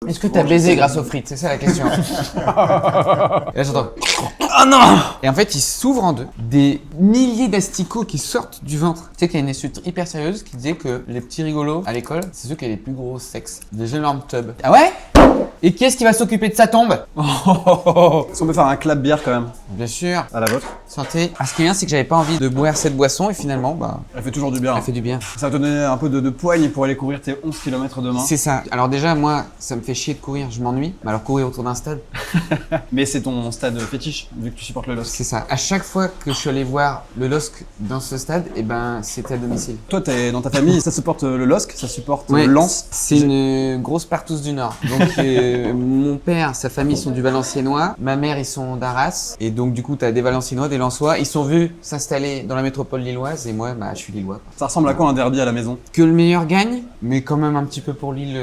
Est-ce que t'as baisé grâce aux frites? C'est ça la question. Et là j'entends. Oh non! Et en fait, il s'ouvre en deux. Des milliers d'asticots qui sortent du ventre. Tu sais qu'il y a une étude hyper sérieuse qui disait que les petits rigolos à l'école, c'est ceux qui ont les plus gros sexes. Des énormes tubs. Ah ouais? Et qui est-ce qui va s'occuper de sa tombe? Est-ce qu'on peut faire un clap bière quand même? Bien sûr. À la vôtre. Santé. Ah, ce qui est bien, c'est que j'avais pas envie de boire cette boisson et finalement, bah, Elle fait toujours du bien. elle fait du bien. Ça va te donner un peu de poigne pour aller courir tes 11 km demain. C'est ça. Alors déjà, moi, ça me fait chier de courir, je m'ennuie. Mais alors courir autour d'un stade, Mais c'est ton stade fétiche, vu que tu supportes le LOSC. c'est ça. À chaque fois que je suis allé voir le LOSC dans ce stade, et ben, c'était à domicile. Toi, dans ta famille, ça supporte le LOSC, ça supporte Ouais, Lens. c'est une grosse partouze du Nord. Donc mon père, sa famille sont du Valenciennois, ma mère ils sont d'Arras et donc du coup t'as des Valenciennois, des Lensois. Ils sont venus s'installer dans la métropole lilloise et moi bah je suis lillois. Ça ressemble à quoi un derby à la maison? Que le meilleur gagne, mais quand même un petit peu pour Lille.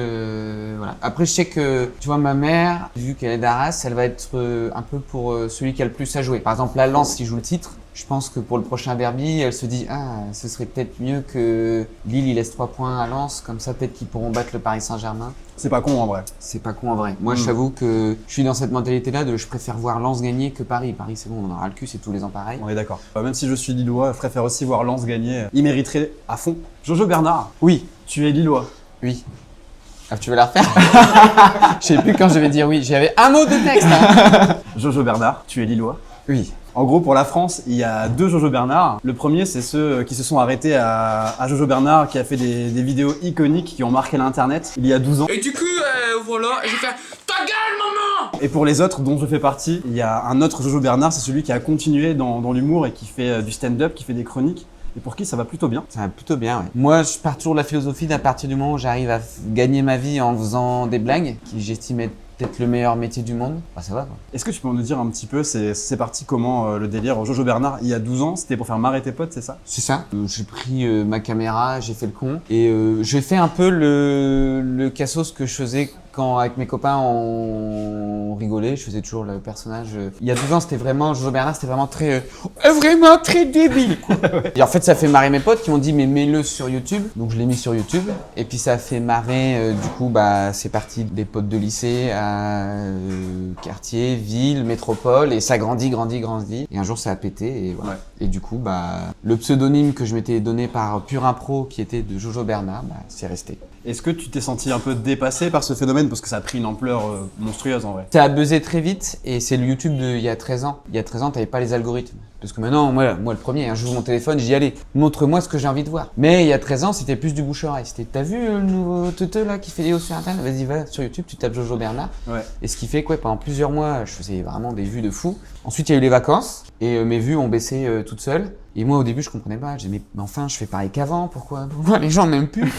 Voilà. Après je sais que tu vois ma mère, vu qu'elle est d'Arras, elle va être un peu pour celui qui a le plus à jouer. Par exemple la Lens qui joue le titre. Je pense que pour le prochain derby, elle se dit ce serait peut-être mieux que Lille il laisse 3 points à Lens, comme ça peut-être qu'ils pourront battre le Paris Saint-Germain. C'est pas con en vrai. C'est pas con en vrai. Moi, je t'avoue que je suis dans cette mentalité-là de je préfère voir Lens gagner que Paris. Paris, c'est bon, on en aura le cul, c'est tous les ans pareil. On est d'accord. Même si je suis lillois, je préfère aussi voir Lens gagner. Il mériterait à fond. Jojo Bernard, Oui, tu es lillois. oui. Ah, tu veux la refaire? Je sais plus quand je vais dire oui. J'avais un mot de texte. Hein. Jojo Bernard, tu es lillois. Oui. En gros, pour la France, il y a 2 Jojo Bernard. Le premier, c'est ceux qui se sont arrêtés à Jojo Bernard, qui a fait des vidéos iconiques qui ont marqué l'internet il y a 12 ans. Et du coup, voilà, je vais faire ta gueule, maman! Et pour les autres, dont je fais partie, il y a un autre Jojo Bernard, c'est celui qui a continué dans l'humour et qui fait du stand-up, qui fait des chroniques. Et pour qui ça va plutôt bien. Ça va plutôt bien, ouais. Moi, je pars toujours de la philosophie d'à partir du moment où j'arrive à gagner ma vie en faisant des blagues, qui j'estime être peut-être le meilleur métier du monde, bah ça va quoi. Est-ce que tu peux nous dire un petit peu, c'est parti comment le délire Jojo Bernard il y a 12 ans, c'était pour faire marrer tes potes, c'est ça? C'est ça. J'ai pris ma caméra, j'ai fait le con et j'ai fait un peu le cassos que je faisais quand avec mes copains on rigolait, je faisais toujours le personnage. Il y a 12 ans, c'était vraiment Jojo Bernard, c'était vraiment vraiment très débile quoi. Ouais. Et en fait, ça fait marrer mes potes qui m'ont dit mais mets-le sur YouTube. Donc je l'ai mis sur YouTube et puis ça a fait marrer du coup bah c'est parti des potes de lycée à quartier, ville, métropole et ça grandit. Et un jour ça a pété et voilà. Ouais. Et du coup bah le pseudonyme que je m'étais donné par Pure Impro qui était de Jojo Bernard, bah c'est resté. Est-ce que tu t'es senti un peu dépassé par ce phénomène parce que ça a pris une ampleur monstrueuse en vrai? Ça a buzzé très vite et c'est le YouTube d'il y a 13 ans. Il y a 13 ans, t'avais pas les algorithmes. Parce que maintenant, moi le premier, hein, j'ouvre mon téléphone, je dis allez, montre-moi ce que j'ai envie de voir. Mais il y a 13 ans, c'était plus du bouche-oreille. C'était t'as vu le nouveau teuteux là qui fait des vidéos sur internet? Vas-y, va sur YouTube, tu tapes Jojo Bernard. Ouais. Et ce qui fait que pendant plusieurs mois, je faisais vraiment des vues de fou. Ensuite, il y a eu les vacances et mes vues ont baissé toutes seules. Et moi, au début, je comprenais pas. Je disais, mais enfin, je fais pareil qu'avant. Pourquoi les gens m'aiment plus?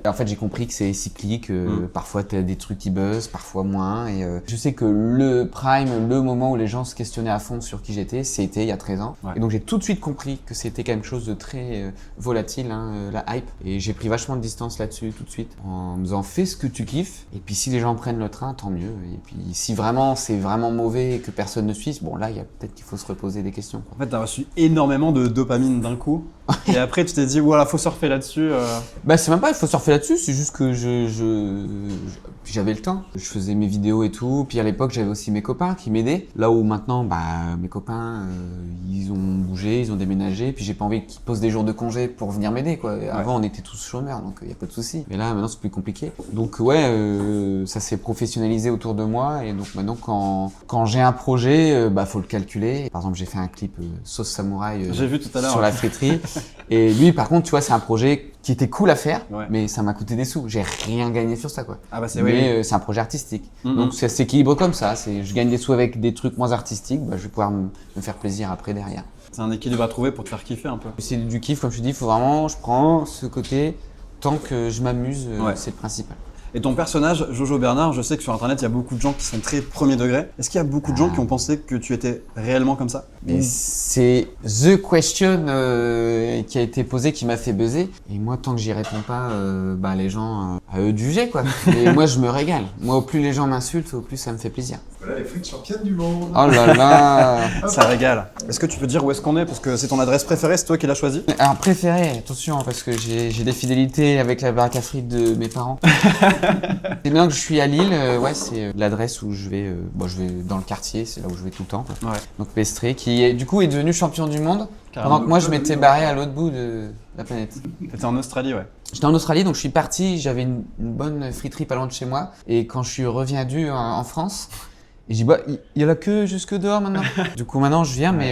Et en fait, j'ai compris que c'est cyclique. Parfois, t'as des trucs qui buzzent, parfois moins. Et je sais que le prime, le moment où les gens se questionnaient à fond sur qui j'étais, c'était il y a 13 ans. Ouais. Et donc, j'ai tout de suite compris que c'était quelque chose de très volatile, hein, la hype. Et j'ai pris vachement de distance là-dessus tout de suite. En me disant, fais ce que tu kiffes. Et puis, si les gens prennent le train, tant mieux. Et puis, si vraiment c'est vraiment mauvais et que personne ne suit, bon, là, il y a peut-être qu'il faut se reposer des questions. Quoi. En fait, t'as reçu énormément de dopamine d'un coup. Et après, tu t'es dit, voilà, faut surfer là-dessus. Bah, c'est même pas, il faut surfer là-dessus, c'est juste que j'avais le temps. Je faisais mes vidéos et tout. Puis à l'époque, j'avais aussi mes copains qui m'aidaient. Là où maintenant, bah, mes copains, ils ont bougé, ils ont déménagé. Puis j'ai pas envie qu'ils posent des jours de congé pour venir m'aider, quoi. Avant, on était tous chômeurs, donc y a pas de souci. Mais là, maintenant, c'est plus compliqué. Donc ouais, ça s'est professionnalisé autour de moi. Et donc maintenant, quand j'ai un projet, bah, faut le calculer. Par exemple, j'ai fait un clip sauce samouraï j'ai vu tout à l'heure, sur la friterie. Et lui, par contre, tu vois, c'est un projet qui était cool à faire, mais ça m'a coûté des sous. J'ai rien gagné sur ça, quoi. Ah bah c'est mais c'est un projet artistique. Donc ça s'équilibre comme ça. Je gagne des sous avec des trucs moins artistiques, bah, je vais pouvoir me faire plaisir après derrière. C'est un équilibre à trouver pour te faire kiffer un peu. C'est du kiff, comme je te dis, faut vraiment, je prends ce côté, tant que je m'amuse, c'est le principal. Et ton personnage, Jojo Bernard, je sais que sur internet, il y a beaucoup de gens qui sont très premier degré. Est-ce qu'il y a beaucoup de gens qui ont pensé que tu étais réellement comme ça? Et c'est the question qui a été posée qui m'a fait buzzer. Et moi, tant que j'y réponds pas, bah, les gens, à eux de juger, quoi. Et moi, je me régale. Moi, au plus les gens m'insultent, au plus ça me fait plaisir. Voilà les frites championnes du monde. Oh là là. Ça régale. Est-ce que tu peux dire où est-ce qu'on est? Parce que c'est ton adresse préférée, c'est toi qui l'as choisie. Alors préféré, attention, parce que j'ai des fidélités avec la baraque à frites de mes parents. Et maintenant que je suis à Lille, ouais, c'est l'adresse où je vais dans le quartier, c'est là où je vais tout le temps, quoi. Ouais. Donc Pestré, qui est, du coup est devenu champion du monde, Carrément. pendant que moi je m'étais barré à l'autre bout de la planète. T'étais en Australie, ouais. J'étais en Australie, donc je suis parti, j'avais une bonne friterie pas loin de chez moi, et quand je suis revenu en France, et j'ai dit, bah, il y a la queue jusque dehors maintenant. Du coup, maintenant, je viens, mais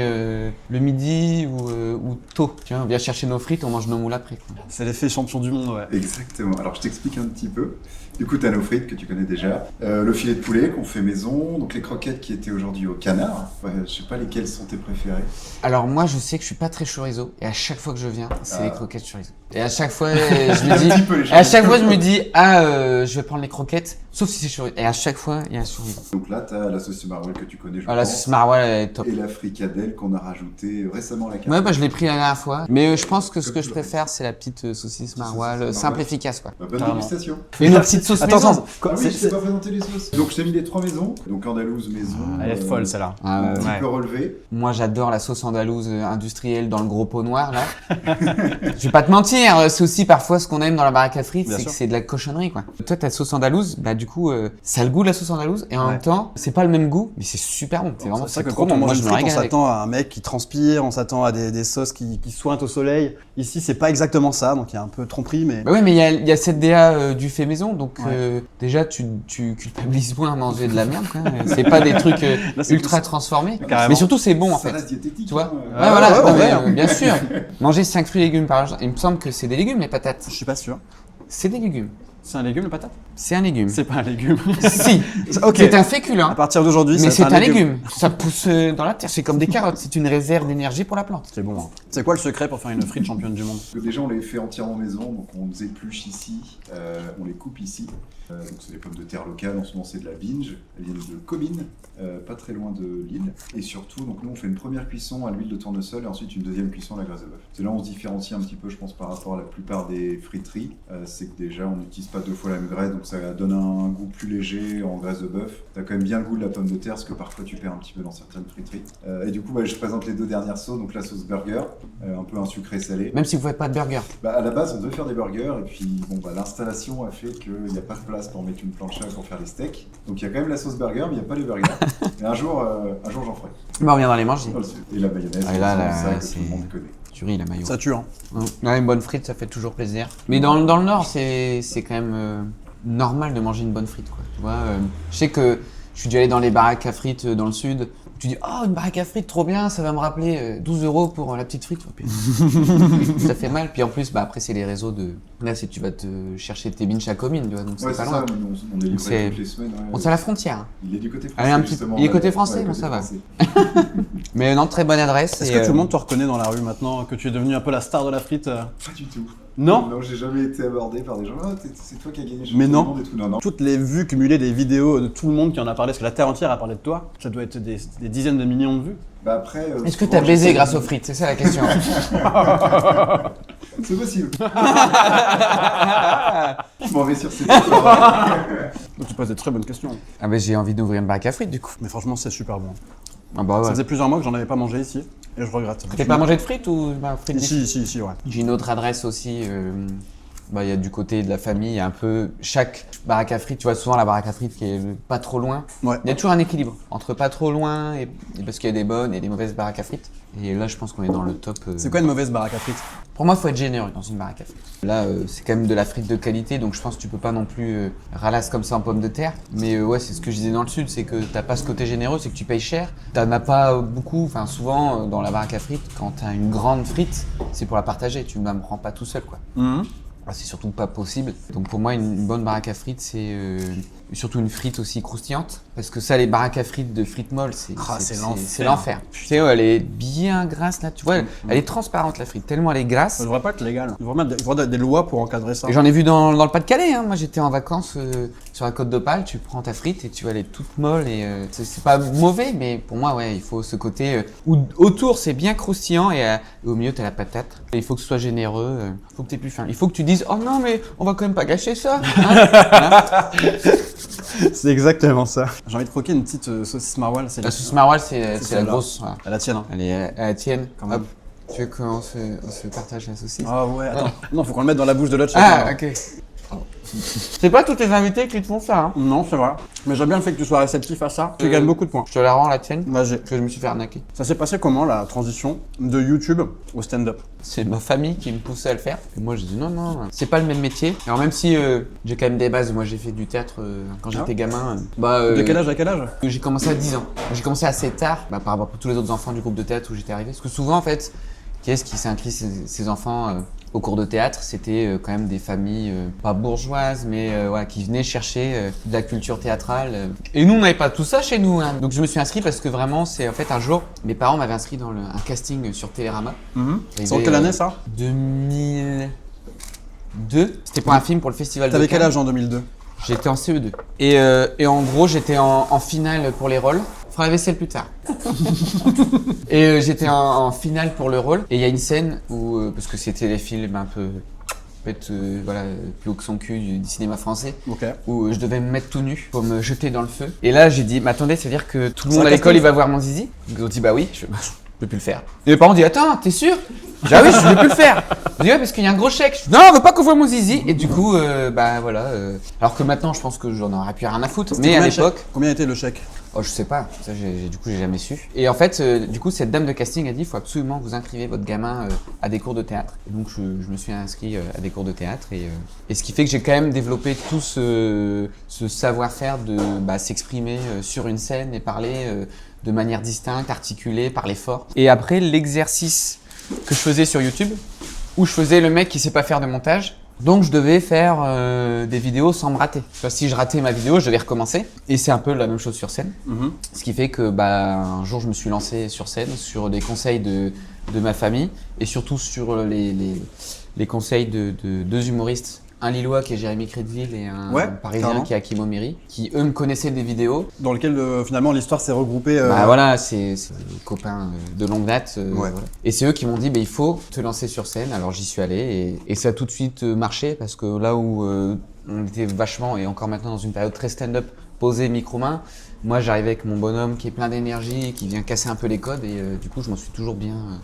le midi ou tôt. Tu vois, on vient chercher nos frites, on mange nos moules après, quoi. C'est l'effet champion du monde, ouais. Exactement. Alors je t'explique un petit peu. Du coup, tu as nos frites que tu connais déjà, le filet de poulet qu'on fait maison, donc les croquettes qui étaient aujourd'hui au canard. Ouais, je sais pas lesquelles sont tes préférées. Alors moi, je sais que je suis pas très chorizo, et à chaque fois que je viens, c'est les croquettes chorizo. Et à chaque fois, je me dis, Un petit peu les et à chaque fois, je me dis, je vais prendre les croquettes, sauf si c'est chorizo. Et à chaque fois, il y a un chorizo. Donc là, tu as la sauce maroilles que tu connais, je Ah, la pense. sauce maroilles, elle est top. Et la fricadelle qu'on a rajoutée récemment à la carte. Ouais, bah je l'ai pris la dernière fois, mais je pense que ce que je préfère, c'est la petite saucisse maroilles, Saucisse simple, maroilles. efficace, quoi. Bah, bonne Carrément. dégustation. Et nos petites sauces Attends, maison. attends. Ah oui, je t'ai pas présenté les sauces. Donc je t'ai mis les 3 maisons. Donc andalouse maison. Elle est folle, celle-là. Ah, Un ouais. petit Ouais. peu relevé. Moi, j'adore la sauce andalouse industrielle dans le gros pot noir, là. Je vais pas te mentir, c'est aussi parfois ce qu'on aime dans la baraque à frites, Bien c'est sûr. que c'est de la cochonnerie, quoi. Toi, ta sauce andalouse, bah du coup, ça a le goût de la sauce andalouse, et en Ouais. même temps, c'est pas le même goût, mais c'est super bon. C'est vraiment C'est vrai que trop quand on bon. Moi, mange je une me frite, on régale avec. s'attend à un mec qui transpire, on s'attend à des sauces qui sointent au soleil. Ici, c'est pas exactement ça, donc il y a un peu de tromperie, mais Bah ouais, mais il y a cette DA du fait maison, donc Ouais. déjà, tu culpabilises moins à manger de la merde, quoi. C'est pas des trucs Là, c'est ultra plus- transformés. Carrément. Mais surtout, c'est bon, en Ça fait. reste diététique. Tu vois hein. Ouais, voilà, ouais, non, mais, ouais. bien sûr. Manger 5 fruits et légumes par jour, il me semble que c'est des légumes, les patates. je suis pas sûr. C'est des légumes. C'est un légume, le patate? C'est un légume. C'est pas un légume. Si. Ok. C'est un féculent. À partir d'aujourd'hui, Mais c'est c'est un légume. Ça pousse dans la terre. C'est comme des carottes. C'est une réserve d'énergie pour la plante. C'est bon. Hein. C'est quoi le secret pour faire une frite championne du monde? Parce que déjà, on les fait entièrement maison, donc on les épluche ici, on les coupe ici. Donc c'est des pommes de terre locales, en ce moment c'est de la binge, elles viennent de Comines, pas très loin de Lille. Et surtout, donc nous on fait une première cuisson à l'huile de tournesol et ensuite une deuxième cuisson à la graisse de bœuf. C'est là où on se différencie un petit peu, je pense, par rapport à la plupart des friteries. C'est que déjà on n'utilise pas 2 fois la même graisse, donc ça donne un goût plus léger en graisse de bœuf. T'as quand même bien le goût de la pomme de terre, ce que parfois tu perds un petit peu dans certaines friteries. Et du coup, bah, je présente les 2 dernières sauces, donc la sauce burger, un peu un sucré salé. Même si vous faites pas de burger. Bah, à la base, on devait faire des burgers et puis bon, bah, l'installation a fait qu'il n'y a pas de place pour mettre une plancha pour faire les steaks. Donc il y a quand même la sauce burger, mais il n'y a pas les burgers. Et un jour j'en ferai. Bah, on viendra les manger. Et la mayonnaise, Ah, et là, c'est là, ça que c'est- tout le monde connaît. Tu ris, la maillot. Ça tue, hein. Ouais, une bonne frite, ça fait toujours plaisir. Mais dans le Nord, c'est quand même normal de manger une bonne frite, quoi. Tu vois, je sais que je suis déjà allé dans les baraques à frites dans le Sud. Tu dis, oh, une baraque à frites, trop bien, ça va me rappeler 12 € pour la petite frite. Puis, ça fait mal. Puis en plus, bah, après, c'est les réseaux de. Là, c'est tu vas te chercher tes binges à Comines, tu vois, donc Ouais, c'est c'est pas ça, loin. on est livré C'est- toutes les semaines. Ouais, On est à la frontière. Il est du côté français. Allez, un petit- justement. il est côté Ouais, français, ouais, bon, côté ça va. français. Mais non, très bonne adresse. Est-ce et, que tout le monde te reconnaît dans la rue maintenant que tu es devenu un peu la star de la frite Pas du tout. Non. Non, j'ai jamais été abordé par des gens. Ah, c'est toi qui as gagné le Mais championnat non. du monde et tout. Non, non. Toutes les vues cumulées des vidéos de tout le monde qui en a parlé, parce que la terre entière a parlé de toi, ça doit être des dizaines de millions de vues. Bah après. Est-ce que souvent, t'as baisé j'essaie grâce de- aux frites? C'est ça la question. C'est possible. Je m'en vais sur ces histoires. Donc tu poses des très bonnes questions. Ah bah j'ai envie d'ouvrir une baraque à frites du coup. Mais franchement, c'est super bon. Ah bah Ça ouais. faisait plusieurs mois que j'en avais pas mangé ici, et je regrette. T'as pas mangé de frites ou bah, frites Ici, ouais. J'ai une autre adresse aussi. Bah, il y a du côté de la famille, il y a un peu chaque baraque à frites. Tu vois souvent la baraque à frites qui est pas trop loin. Ouais. Il y a toujours un équilibre entre pas trop loin et parce qu'il y a des bonnes et des mauvaises baraques à frites. Et là, je pense qu'on est dans le top. C'est quoi une mauvaise baraque à frites? Pour moi, il faut être généreux dans une baraque à frites. Là, c'est quand même de la frite de qualité, donc je pense que tu peux pas non plus ralasse comme ça en pommes de terre. Mais ouais, c'est ce que je disais dans le sud, c'est que t'as pas ce côté généreux, c'est que tu payes cher. T'en as pas beaucoup, enfin souvent dans la baraque à frites, quand t'as une grande frite, c'est pour la partager. Tu ne me prends pas tout seul, quoi. Ah, c'est surtout pas possible. Donc pour moi, une bonne baraque à frites, c'est surtout une frite aussi croustillante. Parce que ça, les baraques à frites de frites molles, c'est l'enfer. c'est l'enfer. Tu sais, elle est bien grasse là. Tu vois, elle est transparente la frite, tellement elle est grasse. Ça devrait pas être légal. Il devrait mettre des lois pour encadrer ça. Et j'en ai vu dans le Pas-de-Calais. Hein. Moi, j'étais en vacances sur la côte d'Opale, tu prends ta frite et tu vas aller toute molle et c'est pas mauvais, mais pour moi, ouais, il faut ce côté où autour c'est bien croustillant et au milieu t'as la patate. Et il faut que ce soit généreux, il faut que t'aies plus faim. Il faut que tu dises, oh non, mais on va quand même pas gâcher ça. Hein. C'est exactement ça. J'ai envie de croquer une petite saucisse maroilles. La saucisse maroilles, c'est la grosse. Voilà. À la tienne. Hein. Elle est à la tienne. Quand même. Hop. Tu veux qu'on se partage la saucisse? Ah ouais, attends. Non, faut qu'on le mette dans la bouche de l'autre. Ah, ok. C'est pas tous tes invités qui te font ça, hein. Non, c'est vrai. Mais j'aime bien le fait que tu sois réceptif à ça. Tu gagnes beaucoup de points. Je te la rends la tienne. Vas-y. Parce que je me suis fait arnaquer. Ça s'est passé comment la transition de YouTube au stand-up? C'est ma famille qui me poussait à le faire. Et moi, j'ai dit non, c'est pas le même métier. Alors même si j'ai quand même des bases, moi j'ai fait du théâtre quand j'étais gamin. De quel âge à quel âge? J'ai commencé à 10 ans. J'ai commencé assez tard par rapport à tous les autres enfants du groupe de théâtre où j'étais arrivé. Parce que souvent en fait, qui est-ce qui s'inscrit ses enfants au cours de théâtre, c'était quand même des familles pas bourgeoises, mais voilà, qui venaient chercher de la culture théâtrale. Et nous, on n'avait pas tout ça chez nous. Hein. Donc je me suis inscrit parce que vraiment, c'est en fait un jour, mes parents m'avaient inscrit dans un casting sur Télérama. C'est en quelle année ça? 2002. C'était pour un film pour le festival de Cannes. T'avais quel âge en 2002? J'étais en CE2. Et en gros, j'étais en finale pour les rôles. Fera la vaisselle plus tard. Et j'étais en finale pour le rôle. Et il y a une scène où, parce que c'était les films un peu, peut-être, voilà, plus haut que son cul du cinéma français, où je devais me mettre tout nu pour me jeter dans le feu. Et là, j'ai dit, mais attendez, ça veut dire que tout le monde à l'école, il va voir mon zizi? Ils ont dit, bah oui, je peux plus le faire. Et mes parents ont dit, attends, t'es sûr? J'ai dit, ah oui, je ne peux plus le faire. Je dis, ouais, parce qu'il y a un gros chèque. Je dis, non, on veut pas qu'on voit mon zizi. Et du coup, bah voilà. Alors que maintenant, je pense que j'en aurais plus rien à foutre. Mais à l'époque. Combien était le chèque? Oh, je sais pas. Ça, du coup, j'ai jamais su. Et en fait, du coup, cette dame de casting a dit, il faut absolument que vous inscrivez votre gamin à des cours de théâtre. Et donc, je me suis inscrit à des cours de théâtre. Et ce qui fait que j'ai quand même développé tout ce savoir-faire de s'exprimer sur une scène et parler de manière distincte, articulée, parler fort. Et après, l'exercice que je faisais sur YouTube, où je faisais le mec qui sait pas faire de montage. Donc je devais faire des vidéos sans me rater. Si je ratais ma vidéo, je devais recommencer. Et c'est un peu la même chose sur scène. Ce qui fait que un jour, je me suis lancé sur scène sur des conseils de ma famille et surtout sur les conseils de deux humoristes. Un Lillois qui est Jérémy Crédville et un Parisien qui est Hakim Omiri, qui eux me connaissaient des vidéos. Dans lequel finalement l'histoire s'est regroupée. Voilà, c'est des copains de longue date. Voilà. Et c'est eux qui m'ont dit, il faut te lancer sur scène. Alors j'y suis allé et ça a tout de suite marché parce que là où on était vachement, et encore maintenant dans une période très stand-up, posé micro-main, moi j'arrivais avec mon bonhomme qui est plein d'énergie, qui vient casser un peu les codes et du coup je m'en suis toujours bien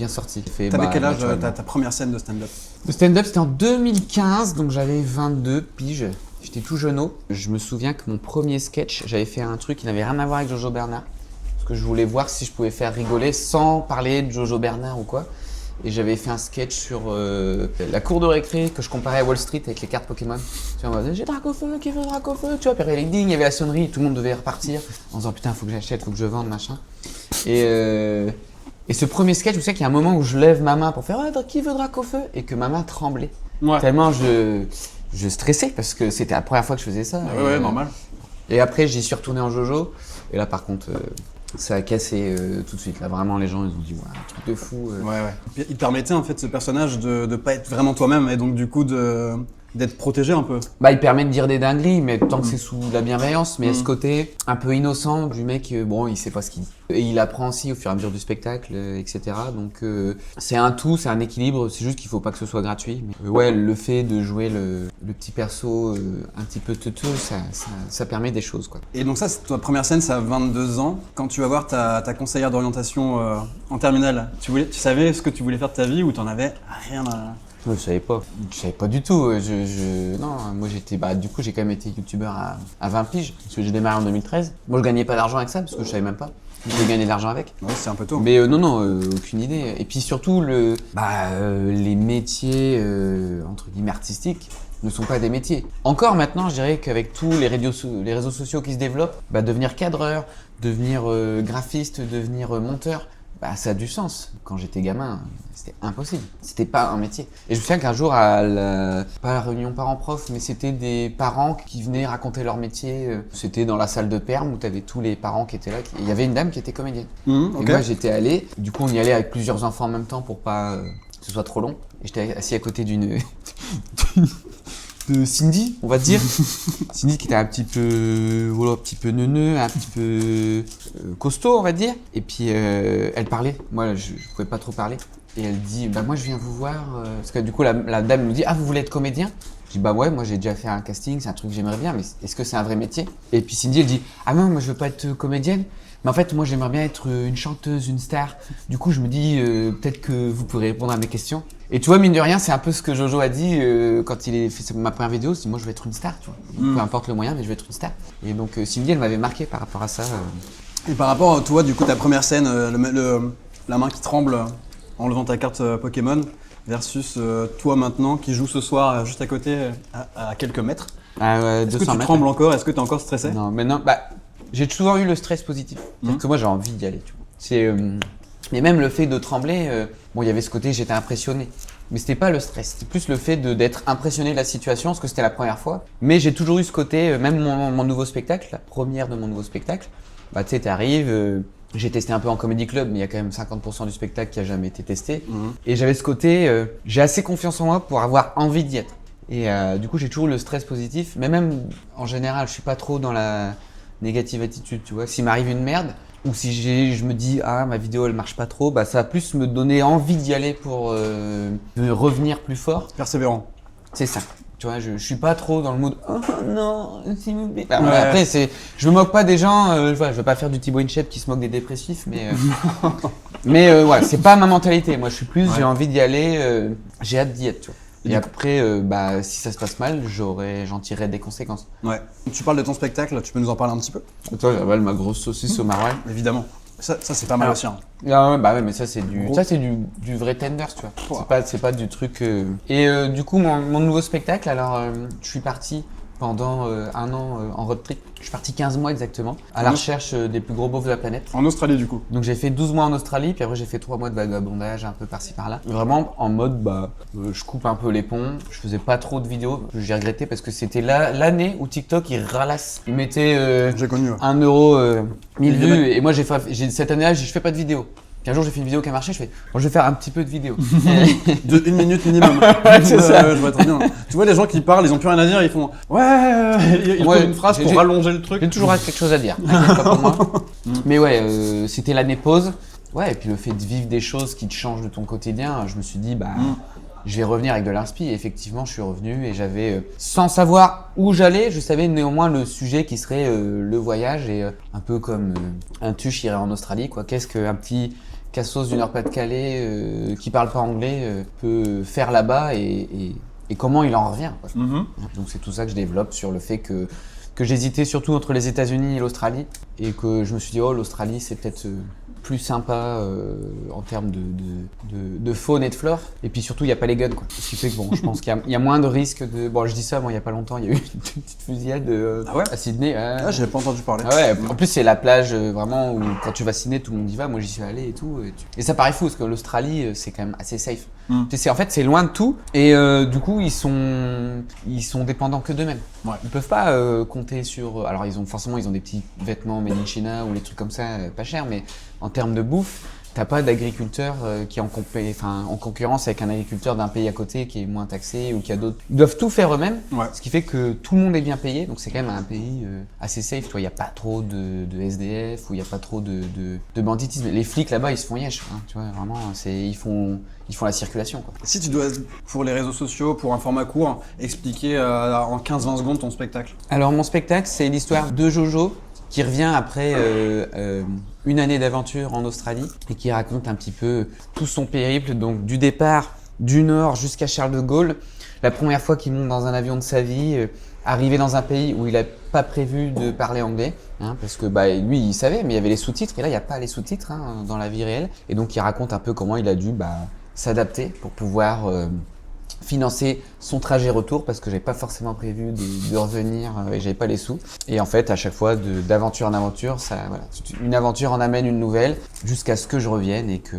sorti. T'avais quel âge ta première scène de stand-up? Le stand-up c'était en 2015, donc j'avais 22 piges. J'étais tout jeuneau. Je me souviens que mon premier sketch, j'avais fait un truc qui n'avait rien à voir avec Jojo Bernard. Parce que je voulais voir si je pouvais faire rigoler sans parler de Jojo Bernard ou quoi. Et j'avais fait un sketch sur la cour de récré que je comparais à Wall Street avec les cartes Pokémon. Tu vois, j'ai Dracofeu, qui veut Dracofeu, tu vois, puis après, il y avait la sonnerie, tout le monde devait repartir en disant putain, faut que j'achète, faut que je vende, machin. Et ce premier sketch, je sais qu'il y a un moment où je lève ma main pour faire qui veut Dracofeu et que ma main tremblait. Tellement je stressais parce que c'était la première fois que je faisais ça. Ouais, normal. Et après, j'y suis retourné en Jojo. Et là, par contre, ça a cassé tout de suite. Là, vraiment, les gens, ils ont dit, un truc de fou. Il te permettait, en fait, ce personnage de pas être vraiment toi-même et donc, du coup, d'être protégé un peu. Il permet de dire des dingueries, mais tant que c'est sous la bienveillance. Mais il y a ce côté un peu innocent du mec, il sait pas ce qu'il dit. Et il apprend aussi au fur et à mesure du spectacle, etc. Donc, c'est un tout, c'est un équilibre. C'est juste qu'il faut pas que ce soit gratuit. Mais, le fait de jouer le petit perso un petit peu teuteux, ça permet des choses, quoi. Et donc ça, c'est ta première scène, ça a 22 ans. Quand tu vas voir ta conseillère d'orientation en terminale, tu savais ce que tu voulais faire de ta vie ou t'en avais rien à... Je savais pas du tout. Non, moi j'étais, du coup j'ai quand même été youtubeur à 20 piges, parce que j'ai démarré en 2013. Moi je gagnais pas d'argent avec ça, parce que je savais même pas. Je vais gagner de l'argent avec. Ouais, c'est un peu tôt. Mais non, aucune idée. Et puis surtout, les métiers, entre guillemets, artistiques, ne sont pas des métiers. Encore maintenant, je dirais qu'avec tous les réseaux sociaux qui se développent, devenir cadreur, devenir graphiste, devenir monteur, ça a du sens. Quand j'étais gamin, c'était impossible. C'était pas un métier. Et je me souviens qu'un jour, pas la réunion parents-prof, mais c'était des parents qui venaient raconter leur métier. C'était dans la salle de perm où t'avais tous les parents qui étaient là. Il y avait une dame qui était comédienne. Et moi, j'étais allé. Du coup, on y allait avec plusieurs enfants en même temps pour pas que ce soit trop long. Et j'étais assis à côté d'une de Cindy, on va dire. Cindy qui était un petit peu, voilà, un petit peu neuneux, un petit peu costaud, on va dire. Et puis elle parlait. Moi, je pouvais pas trop parler. Et elle dit, bah moi je viens vous voir. Parce que du coup, la dame me dit, ah vous voulez être comédien? Je dis, bah ouais, moi j'ai déjà fait un casting, c'est un truc que j'aimerais bien, mais est-ce que c'est un vrai métier? Et puis Cindy, elle dit, ah non, moi je veux pas être comédienne. Mais en fait, moi j'aimerais bien être une chanteuse, une star. Du coup, je me dis, peut-être que vous pourrez répondre à mes questions. Et tu vois, mine de rien, c'est un peu ce que Jojo a dit quand il a fait ma première vidéo. Il dit, moi je veux être une star, tu vois. Peu importe le moyen, mais je veux être une star. Et donc Cindy, elle m'avait marqué par rapport à ça. Et par rapport, toi, du coup, ta première scène, la main qui tremble en levant ta carte Pokémon, versus toi maintenant qui joue ce soir juste à côté, à quelques mètres. Est-ce que tu trembles encore? Est-ce que tu es encore stressé? Non, mais non, bah, j'ai toujours eu le stress positif. Parce que moi, j'ai envie d'y aller, tu vois. Mais même le fait de trembler, bon, il y avait ce côté, j'étais impressionné. Mais c'était pas le stress, c'était plus le fait d'être impressionné de la situation, parce que c'était la première fois. Mais j'ai toujours eu ce côté, même mon nouveau spectacle, la première de mon nouveau spectacle, bah, tu sais, t'arrives, j'ai testé un peu en comedy club, mais il y a quand même 50% du spectacle qui a jamais été testé. Et j'avais ce côté, j'ai assez confiance en moi pour avoir envie d'y être. Et du coup, j'ai toujours le stress positif, mais même en général, je suis pas trop dans la négative attitude, tu vois. S'il m'arrive une merde, ou si je me dis, ah, ma vidéo elle marche pas trop, bah ça va plus me donner envie d'y aller pour de revenir plus fort. Persévérant. C'est ça. Tu vois, je suis pas trop dans le mood, oh non, s'il vous plaît. Enfin, après, je me moque pas des gens, voilà, je veux pas faire du Thibaut InShape qui se moque des dépressifs, mais voilà, c'est pas ma mentalité. Moi, je suis plus, j'ai envie d'y aller, j'ai hâte d'y être, tu vois. Et après, bah, si ça se passe mal, j'en tirerai des conséquences. Ouais. Tu parles de ton spectacle, tu peux nous en parler un petit peu? Toi, j'avale ma grosse saucisse au maroilles. Évidemment. Ça c'est pas mal aussi. Hein. Ah ouais, bah ouais, mais ça c'est du vrai tenders, tu vois. C'est pas du truc. Et du coup, mon nouveau spectacle, alors, je suis parti pendant un an en road trip. Je suis parti 15 mois exactement, à la recherche des plus gros beaufs de la planète. En Australie du coup. Donc j'ai fait 12 mois en Australie, puis après j'ai fait 3 mois de vagabondage un peu par-ci par-là. Vraiment en mode, bah, je coupe un peu les ponts, je faisais pas trop de vidéos. J'ai regretté parce que c'était l'année où TikTok il ralasse. Il mettait j'ai connu, 1 euro, 1000 vues, et moi cette année-là, je fais pas de vidéo. Puis un jour j'ai fait une vidéo qui a marché, je fais bon, je vais faire un petit peu de vidéo. De 1 minute minimum. C'est ça. Je vois très bien. Tu vois les gens qui parlent, ils ont plus rien à dire, ils font ils font une phrase pour rallonger le truc. J'ai toujours quelque chose à dire, t'inquiète pas pour moi. Mais ouais, c'était l'année pause. Ouais, et puis le fait de vivre des choses qui te changent de ton quotidien, je me suis dit bah je vais revenir avec de l'inspi. Et effectivement, je suis revenu et j'avais, sans savoir où j'allais, je savais néanmoins le sujet qui serait le voyage et un peu comme un tuche irait en Australie, quoi. Qu'est-ce qu'un petit cassos du Nord-Pas-de-Calais qui parle pas anglais peut faire là-bas et comment il en revient, quoi. Donc c'est tout ça que je développe sur le fait que j'hésitais surtout entre les États-Unis et l'Australie et que je me suis dit oh l'Australie c'est peut-être plus sympa en termes de faune et de flore. Et puis surtout, il n'y a pas les guns, quoi. Ce qui fait que bon, je pense qu'il y a moins de risques de... Bon, je dis ça, moi, il n'y a pas longtemps, il y a eu une petite fusillade à Sydney. Ah, j'avais pas entendu parler. Ah ouais, en plus, c'est la plage vraiment où quand tu vas à Sydney, tout le monde y va. Moi, j'y suis allé et tout. Et ça paraît fou, parce que l'Australie, c'est quand même assez safe. En fait, c'est loin de tout. Et du coup, ils sont dépendants que d'eux-mêmes. Ouais. Ils peuvent pas compter sur... Alors, ils ont des petits vêtements made in China ou les trucs comme ça, pas chers, mais en termes de bouffe, t'as pas d'agriculteur qui est en concurrence avec un agriculteur d'un pays à côté qui est moins taxé ou qui a d'autres. Ils doivent tout faire eux-mêmes, ce qui fait que tout le monde est bien payé. Donc c'est quand même un pays assez safe. Il n'y a pas trop de SDF ou il n'y a pas trop de banditisme. Les flics là-bas, ils se font yesh. Hein, tu vois, vraiment, ils font la circulation, quoi. Si tu dois, pour les réseaux sociaux, pour un format court, expliquer en 15-20 secondes ton spectacle. Alors mon spectacle, c'est l'histoire de Jojo qui revient après une année d'aventure en Australie et qui raconte un petit peu tout son périple, donc du départ du Nord jusqu'à Charles de Gaulle, la première fois qu'il monte dans un avion de sa vie, arrivé dans un pays où il n'a pas prévu de parler anglais, hein, parce que bah, lui il savait, mais il y avait les sous-titres et là il n'y a pas les sous-titres hein, dans la vie réelle, et donc il raconte un peu comment il a dû s'adapter pour pouvoir financer son trajet retour parce que j'avais pas forcément prévu de revenir et j'avais pas les sous. Et en fait, à chaque fois, d'aventure en aventure, une aventure en amène une nouvelle jusqu'à ce que je revienne et que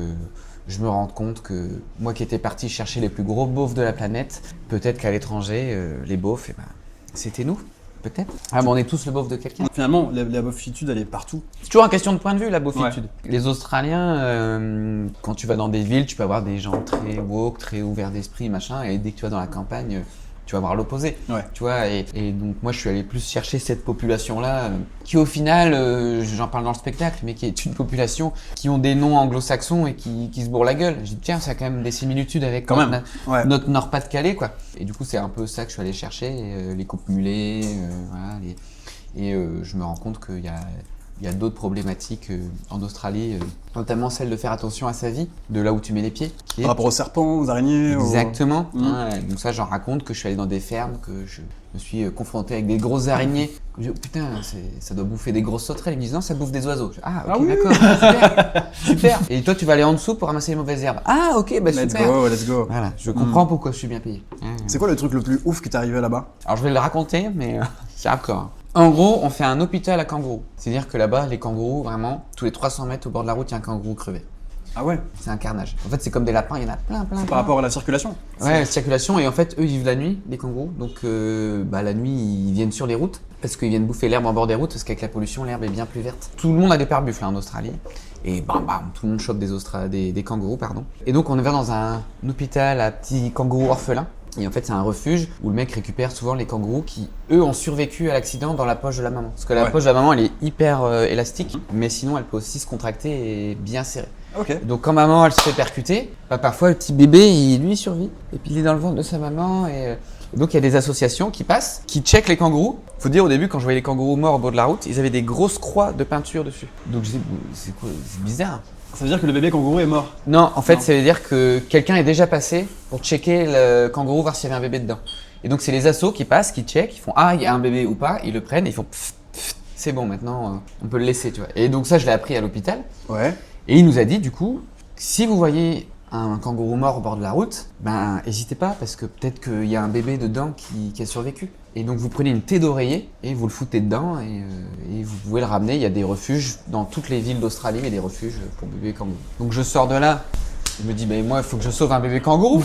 je me rende compte que moi qui étais parti chercher les plus gros beaufs de la planète, peut-être qu'à l'étranger, les beaufs, c'était nous. Peut-être. Ah, mais on est tous le beauf de quelqu'un. Finalement, la beaufitude, elle est partout. C'est toujours une question de point de vue, la beaufitude. Ouais. Les Australiens, quand tu vas dans des villes, tu peux avoir des gens très woke, très ouverts d'esprit, machin, et dès que tu vas dans la campagne, tu vas voir l'opposé. Ouais. Tu vois, et donc moi je suis allé plus chercher cette population-là, qui au final, j'en parle dans le spectacle, mais qui est une population qui ont des noms anglo-saxons et qui se bourrent la gueule. J'ai dit tiens, ça a quand même des similitudes avec Quand même. Ouais. notre Nord-Pas-de-Calais, quoi. Et du coup c'est un peu ça que je suis allé chercher, les coupes mulets, voilà, je me rends compte qu'il y a d'autres problématiques en Australie, notamment celle de faire attention à sa vie, de là où tu mets les pieds. Par rapport aux serpents, aux araignées. Exactement. Mmh. Hein, donc ça, j'en raconte que je suis allé dans des fermes, que je me suis confronté avec des grosses araignées. Je dis, oh, putain, ça doit bouffer des grosses sauterelles. Ils me disent non, ça bouffe des oiseaux. Je dis, ah, ok, oui. d'accord, super, super. Et toi, tu vas aller en dessous pour ramasser les mauvaises herbes. Ah, ok, bah super. Let's go. Voilà, je comprends pourquoi je suis bien payé. C'est quoi le truc le plus ouf qui t'est arrivé là-bas? Alors, je vais le raconter, mais c'est hardcore. En gros, on fait un hôpital à kangourous. C'est-à-dire que là-bas, les kangourous, vraiment, tous les 300 mètres au bord de la route, il y a un kangourou crevé. Ah ouais? C'est un carnage. En fait, c'est comme des lapins, il y en a plein. Par rapport à la circulation? Ouais, la circulation. Et en fait, eux, ils vivent la nuit, les kangourous. Donc, la nuit, ils viennent sur les routes parce qu'ils viennent bouffer l'herbe en bord des routes parce qu'avec la pollution, l'herbe est bien plus verte. Tout le monde a des pare-buffles en Australie. Et bam, tout le monde chope des kangourous, pardon. Et donc, on va dans un hôpital à petits kangourous orphelins. Et en fait, c'est un refuge où le mec récupère souvent les kangourous qui, eux, ont survécu à l'accident dans la poche de la maman. Parce que la poche de la maman, elle est hyper élastique, mais sinon, elle peut aussi se contracter et bien serrer. Ok. Donc, quand maman, elle se fait percuter, parfois, le petit bébé, lui, il survit. Et puis, il est dans le ventre de sa maman. Et donc, il y a des associations qui passent, qui checkent les kangourous. Faut dire, au début, quand je voyais les kangourous morts au bord de la route, ils avaient des grosses croix de peinture dessus. Donc, je dis, c'est quoi? C'est bizarre. Ça veut dire que le bébé kangourou est mort? Non, en fait, ça veut dire que quelqu'un est déjà passé pour checker le kangourou, voir s'il y avait un bébé dedans. Et donc, c'est les assos qui passent, qui checkent, ils font ah, il y a un bébé ou pas, ils le prennent et ils font c'est bon, maintenant, on peut le laisser, tu vois. Et donc, ça, je l'ai appris à l'hôpital. Ouais. Et il nous a dit, du coup, si vous voyez un kangourou mort au bord de la route, ben, n'hésitez pas parce que peut-être qu'il y a un bébé dedans qui a survécu. Et donc, vous prenez une thé d'oreiller et vous le foutez dedans et vous pouvez le ramener. Il y a des refuges dans toutes les villes d'Australie, il y a des refuges pour bébés kangourous. Donc, je sors de là, je me dis, ben, moi, il faut que je sauve un bébé kangourou.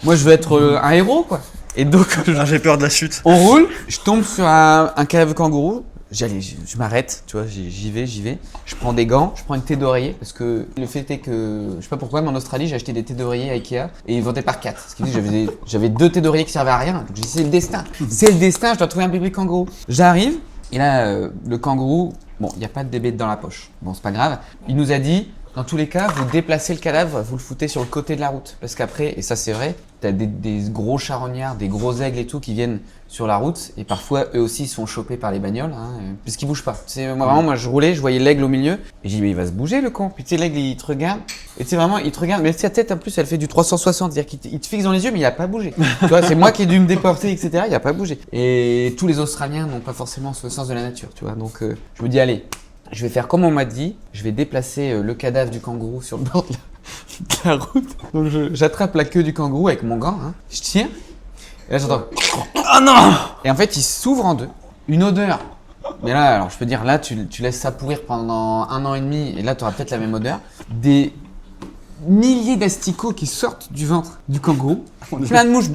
Moi, je veux être un héros, quoi. Et donc, J'ai peur de la chute. on roule, je tombe sur un cadavre kangourou. Je m'arrête, tu vois, j'y vais. Je prends des gants, je prends une thé d'oreiller parce que le fait est que, je sais pas pourquoi, mais en Australie, j'ai acheté des thés d'oreiller à Ikea et ils vendaient par 4. Ce qui dit que j'avais 2 thés d'oreiller qui servaient à rien. Donc j'ai dit, c'est le destin. C'est le destin, je dois trouver un bébé kangourou. J'arrive et là, le kangourou, bon, il n'y a pas de bébé dans la poche. Bon, c'est pas grave. Il nous a dit, dans tous les cas, vous déplacez le cadavre, vous le foutez sur le côté de la route. Parce qu'après, et ça c'est vrai, t'as des gros charognards, des gros aigles et tout qui viennent sur la route et parfois eux aussi sont chopés par les bagnoles parce qu'ils bougent pas. Moi je roulais, je voyais l'aigle au milieu et j'ai dit mais il va se bouger le con. Puis tu sais l'aigle il te regarde et tu sais vraiment il te regarde mais sa tête en plus elle fait du 360, c'est-à-dire qu'il te fixe dans les yeux mais il a pas bougé. Tu vois, c'est moi qui ai dû me déporter etc. Il a pas bougé. Et tous les Australiens n'ont pas forcément ce sens de la nature, tu vois. Donc je me dis allez, je vais faire comme on m'a dit, je vais déplacer le cadavre du kangourou sur le bord de la route. Donc j'attrape la queue du kangourou avec mon gant, je tire. Et là j'entends oh non! Et en fait il s'ouvre en deux. Une odeur. Mais là, alors je peux dire, là tu laisses ça pourrir pendant 1 an et demi et là tu auras peut-être la même odeur. Des milliers d'asticots qui sortent du ventre du kangourou. Plein de mouches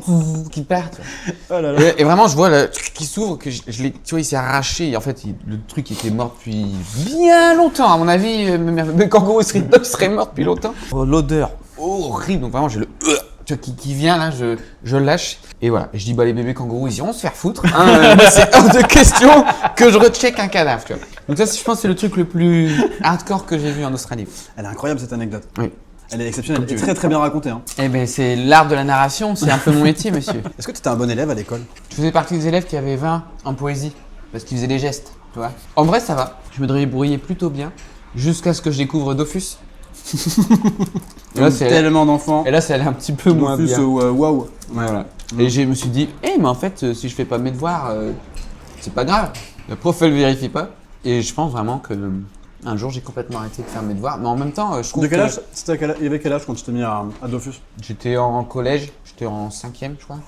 qui partent. Oh là là. Et vraiment je vois le truc qui s'ouvre, que tu vois il s'est arraché. Et en fait le truc était mort depuis bien longtemps. À mon avis, le kangourou serait mort depuis longtemps. L'odeur horrible, donc vraiment j'ai le tu vois, qui vient là, je lâche et voilà. Et je dis bah les bébés kangourous ils iront se faire foutre. Moi, c'est hors de question que je recheck un cadavre. Tu vois. Donc ça je pense c'est le truc le plus hardcore que j'ai vu en Australie. Elle est incroyable cette anecdote. Oui. Elle est exceptionnelle et très très bien racontée. Hein. Eh ben c'est l'art de la narration, c'est un peu mon métier monsieur. Est-ce que tu étais un bon élève à l'école? Je faisais partie des élèves qui avaient 20 en poésie parce qu'ils faisaient des gestes, tu vois. En vrai ça va, je me débrouillais plutôt bien jusqu'à ce que je découvre Dofus. Et là, Tellement d'enfants. Et là, ça allait un petit peu moins bien. Waouh. Voilà. Et je me suis dit, mais en fait, si je fais pas mes devoirs, c'est pas grave. La prof, elle vérifie pas. Et je pense vraiment que un jour, j'ai complètement arrêté de faire mes devoirs. Mais en même temps, je trouve De quel âge il y avait quel âge quand tu t'es mis à Dofus? J'étais en collège, j'étais en 5e, je crois.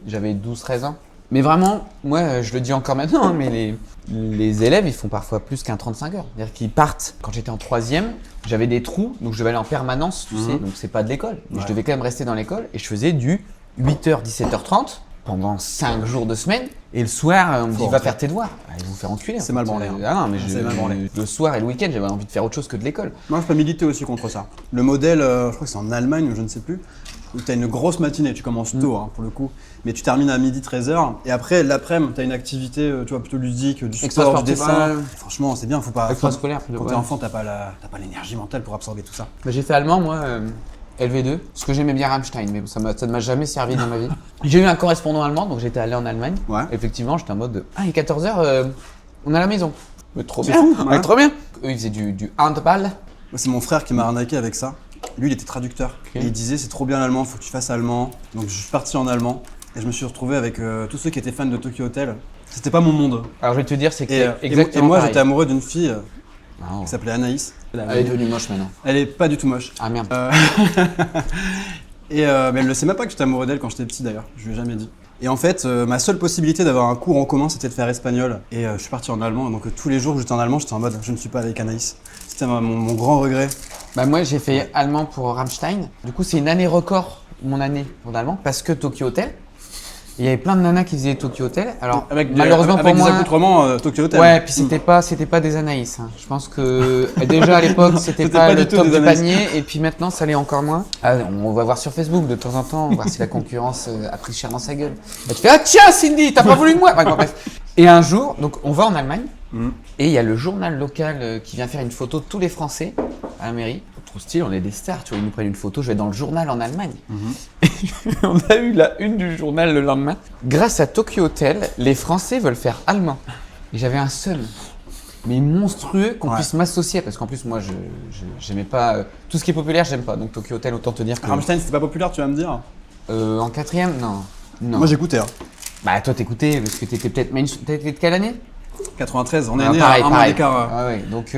J'avais 12-13 ans. Mais vraiment, moi, je le dis encore maintenant, mais les élèves, ils font parfois plus qu'un 35 heures. C'est-à-dire qu'ils partent. Quand j'étais en 3e, j'avais des trous, donc je devais aller en permanence, tu sais, donc c'est pas de l'école. Mais je devais quand même rester dans l'école et je faisais du 8h, 17h30 pendant 5 jours de semaine. Et le soir, on me dit Faut va rentrer. faire tes devoirs. Ah, ils vont faire enculer. C'est mal branlé, hein. Ah non, mais C'est mal branlé. le soir et le week-end, j'avais envie de faire autre chose que de l'école. Moi, je peux militer aussi contre ça. Le modèle, je crois que c'est en Allemagne ou je ne sais plus, où tu as une grosse matinée, tu commences tôt pour le coup, mais tu termines à midi 13h, et après l'après-midi, tu as une activité tu vois, plutôt ludique, du sport, du Extra-sportif, dessin. ouais. Franchement, c'est bien, faut pas. Extra-scolaire, Quand ouais. t'es enfant, t'as pas l'énergie mentale pour absorber tout ça. Bah, j'ai fait allemand, moi, LV2, parce que j'aimais bien Rammstein, mais ça ne m'a jamais servi dans ma vie. J'ai eu un correspondant allemand, donc j'étais allé en Allemagne. Ouais. Effectivement, j'étais en mode ah, il est 14h, on est à la maison. Mais trop C'est bien, fou, ouais, ouais. trop bien. Eux, ils faisaient du handball. Moi, c'est mon frère qui m'a arnaqué avec ça. Lui, il était traducteur. Ok. Et il disait c'est trop bien l'allemand, faut que tu fasses allemand. Donc je suis parti en allemand et je me suis retrouvé avec tous ceux qui étaient fans de Tokyo Hotel. C'était pas mon monde. Alors je vais te dire, c'est que Et, c'est exactement et moi, pareil. j'étais amoureux d'une fille Ah, qui s'appelait Anaïs. elle est devenue moche maintenant. Elle est pas du tout moche. Ah merde. Mais elle ne sait même pas que j'étais amoureux d'elle quand j'étais petit d'ailleurs, je lui ai jamais dit. Et en fait, ma seule possibilité d'avoir un cours en commun, c'était de faire espagnol. Et je suis parti en allemand, donc tous les jours où j'étais en allemand, j'étais en mode je ne suis pas avec Anaïs. C'était mon grand regret. Bah moi j'ai fait allemand pour Rammstein. Du coup c'est une année record, mon année en allemand, parce que Tokyo Hotel. Il y avait plein de nanas qui faisaient Tokyo Hotel. Alors malheureusement avec pour moi. des accoutrements Tokyo Hotel. Ouais, puis c'était pas des Anaïs. Hein. Je pense que déjà à l'époque c'était C'était pas pas le du tout top des du Anaïs. panier, et puis maintenant ça l'est encore moins. Ah, on va voir sur Facebook de temps en temps, voir si la concurrence a pris cher dans sa gueule. Et tu fais ah tiens Cindy, t'as pas voulu de moi. Enfin, bon, bref. Et un jour, donc on va en Allemagne. Mhm. Et il y a le journal local qui vient faire une photo de tous les Français à la mairie. Trop stylé, on est des stars, tu vois, ils nous prennent une photo, je vais dans le journal en Allemagne. On a eu la une du journal le lendemain. Grâce à Tokyo Hotel, les Français veulent faire allemand. Et j'avais un seum, mais monstrueux, qu'on Ouais. puisse m'associer, parce qu'en plus moi j'aimais pas, tout ce qui est populaire j'aime pas, donc Tokyo Hotel autant te dire que… Rammstein, c'était pas populaire, tu vas me dire. En quatrième, non. Non. Moi j'écoutais. Hein. Bah toi t'écoutais, parce que t'étais peut-être t'étais de quelle année? 93, on est Ah, né pareil, à un mois pareil. d'écart. Ah ouais, donc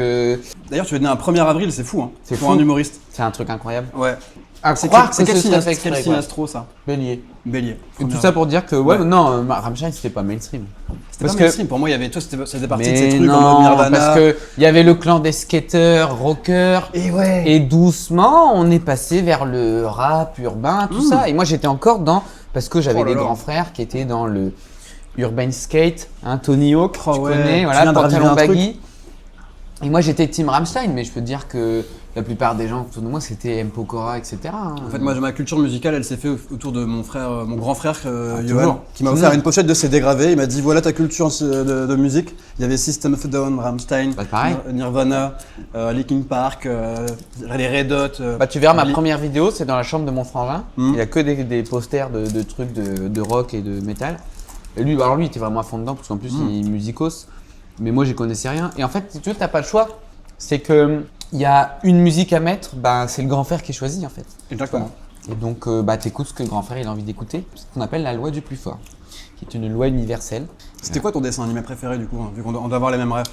D'ailleurs, tu es né un 1er avril, c'est fou. Hein. C'est pour fou. un humoriste. c'est un truc incroyable. Ouais. À C'est croire que quel ce signe serait fait quel exprès, signe quoi. astro ça? Bélier. Bélier. Et tout ça pour dire que, ouais, Ouais. non, Rammstein c'était pas mainstream. C'était pas mainstream. Pour moi, il y avait toi, ça faisait partie de ces Mais trucs en non, mode Nirvana. parce que il y avait le clan des skateurs, rockers, Et ouais. et doucement on est passé vers le rap urbain, tout ça. Et moi j'étais encore dans, parce que j'avais Oh là des là. grands frères qui étaient dans le urban skate, hein, Tony Hawk, Oh tu ouais, connais, tu voilà, viens de raviver pantalon un truc. baggy. Et moi j'étais team Rammstein, mais je peux te dire que la plupart des gens autour de moi c'était M. Pokora, etc. hein. En fait, moi, ma culture musicale, elle s'est faite autour de mon frère, mon grand frère, Johan, toujours. qui m'a Toujours. offert une pochette de CD gravés. Il m'a dit voilà ta culture de musique. Il y avait System of a Down, Rammstein, Bah, pareil. Nirvana, Linkin Park, les Red Hot. Bah tu verras ma Li- première vidéo, c'est dans la chambre de mon frangin. Mhm. Il a que des posters de trucs de rock et de métal. Et lui, alors lui, il était vraiment à fond dedans parce qu'en plus il est musicos. Mais moi, j'y connaissais rien. Et en fait, si tu veux, t'as pas le choix. C'est que il y a une musique à mettre, bah c'est le grand frère qui choisit en fait. Exactement. Et donc, bah t'écoutes ce que le grand frère il a envie d'écouter. C'est ce qu'on appelle la loi du plus fort, qui est une loi universelle. C'était quoi ton dessin animé préféré du coup, hein, vu qu'on doit avoir les mêmes rêves?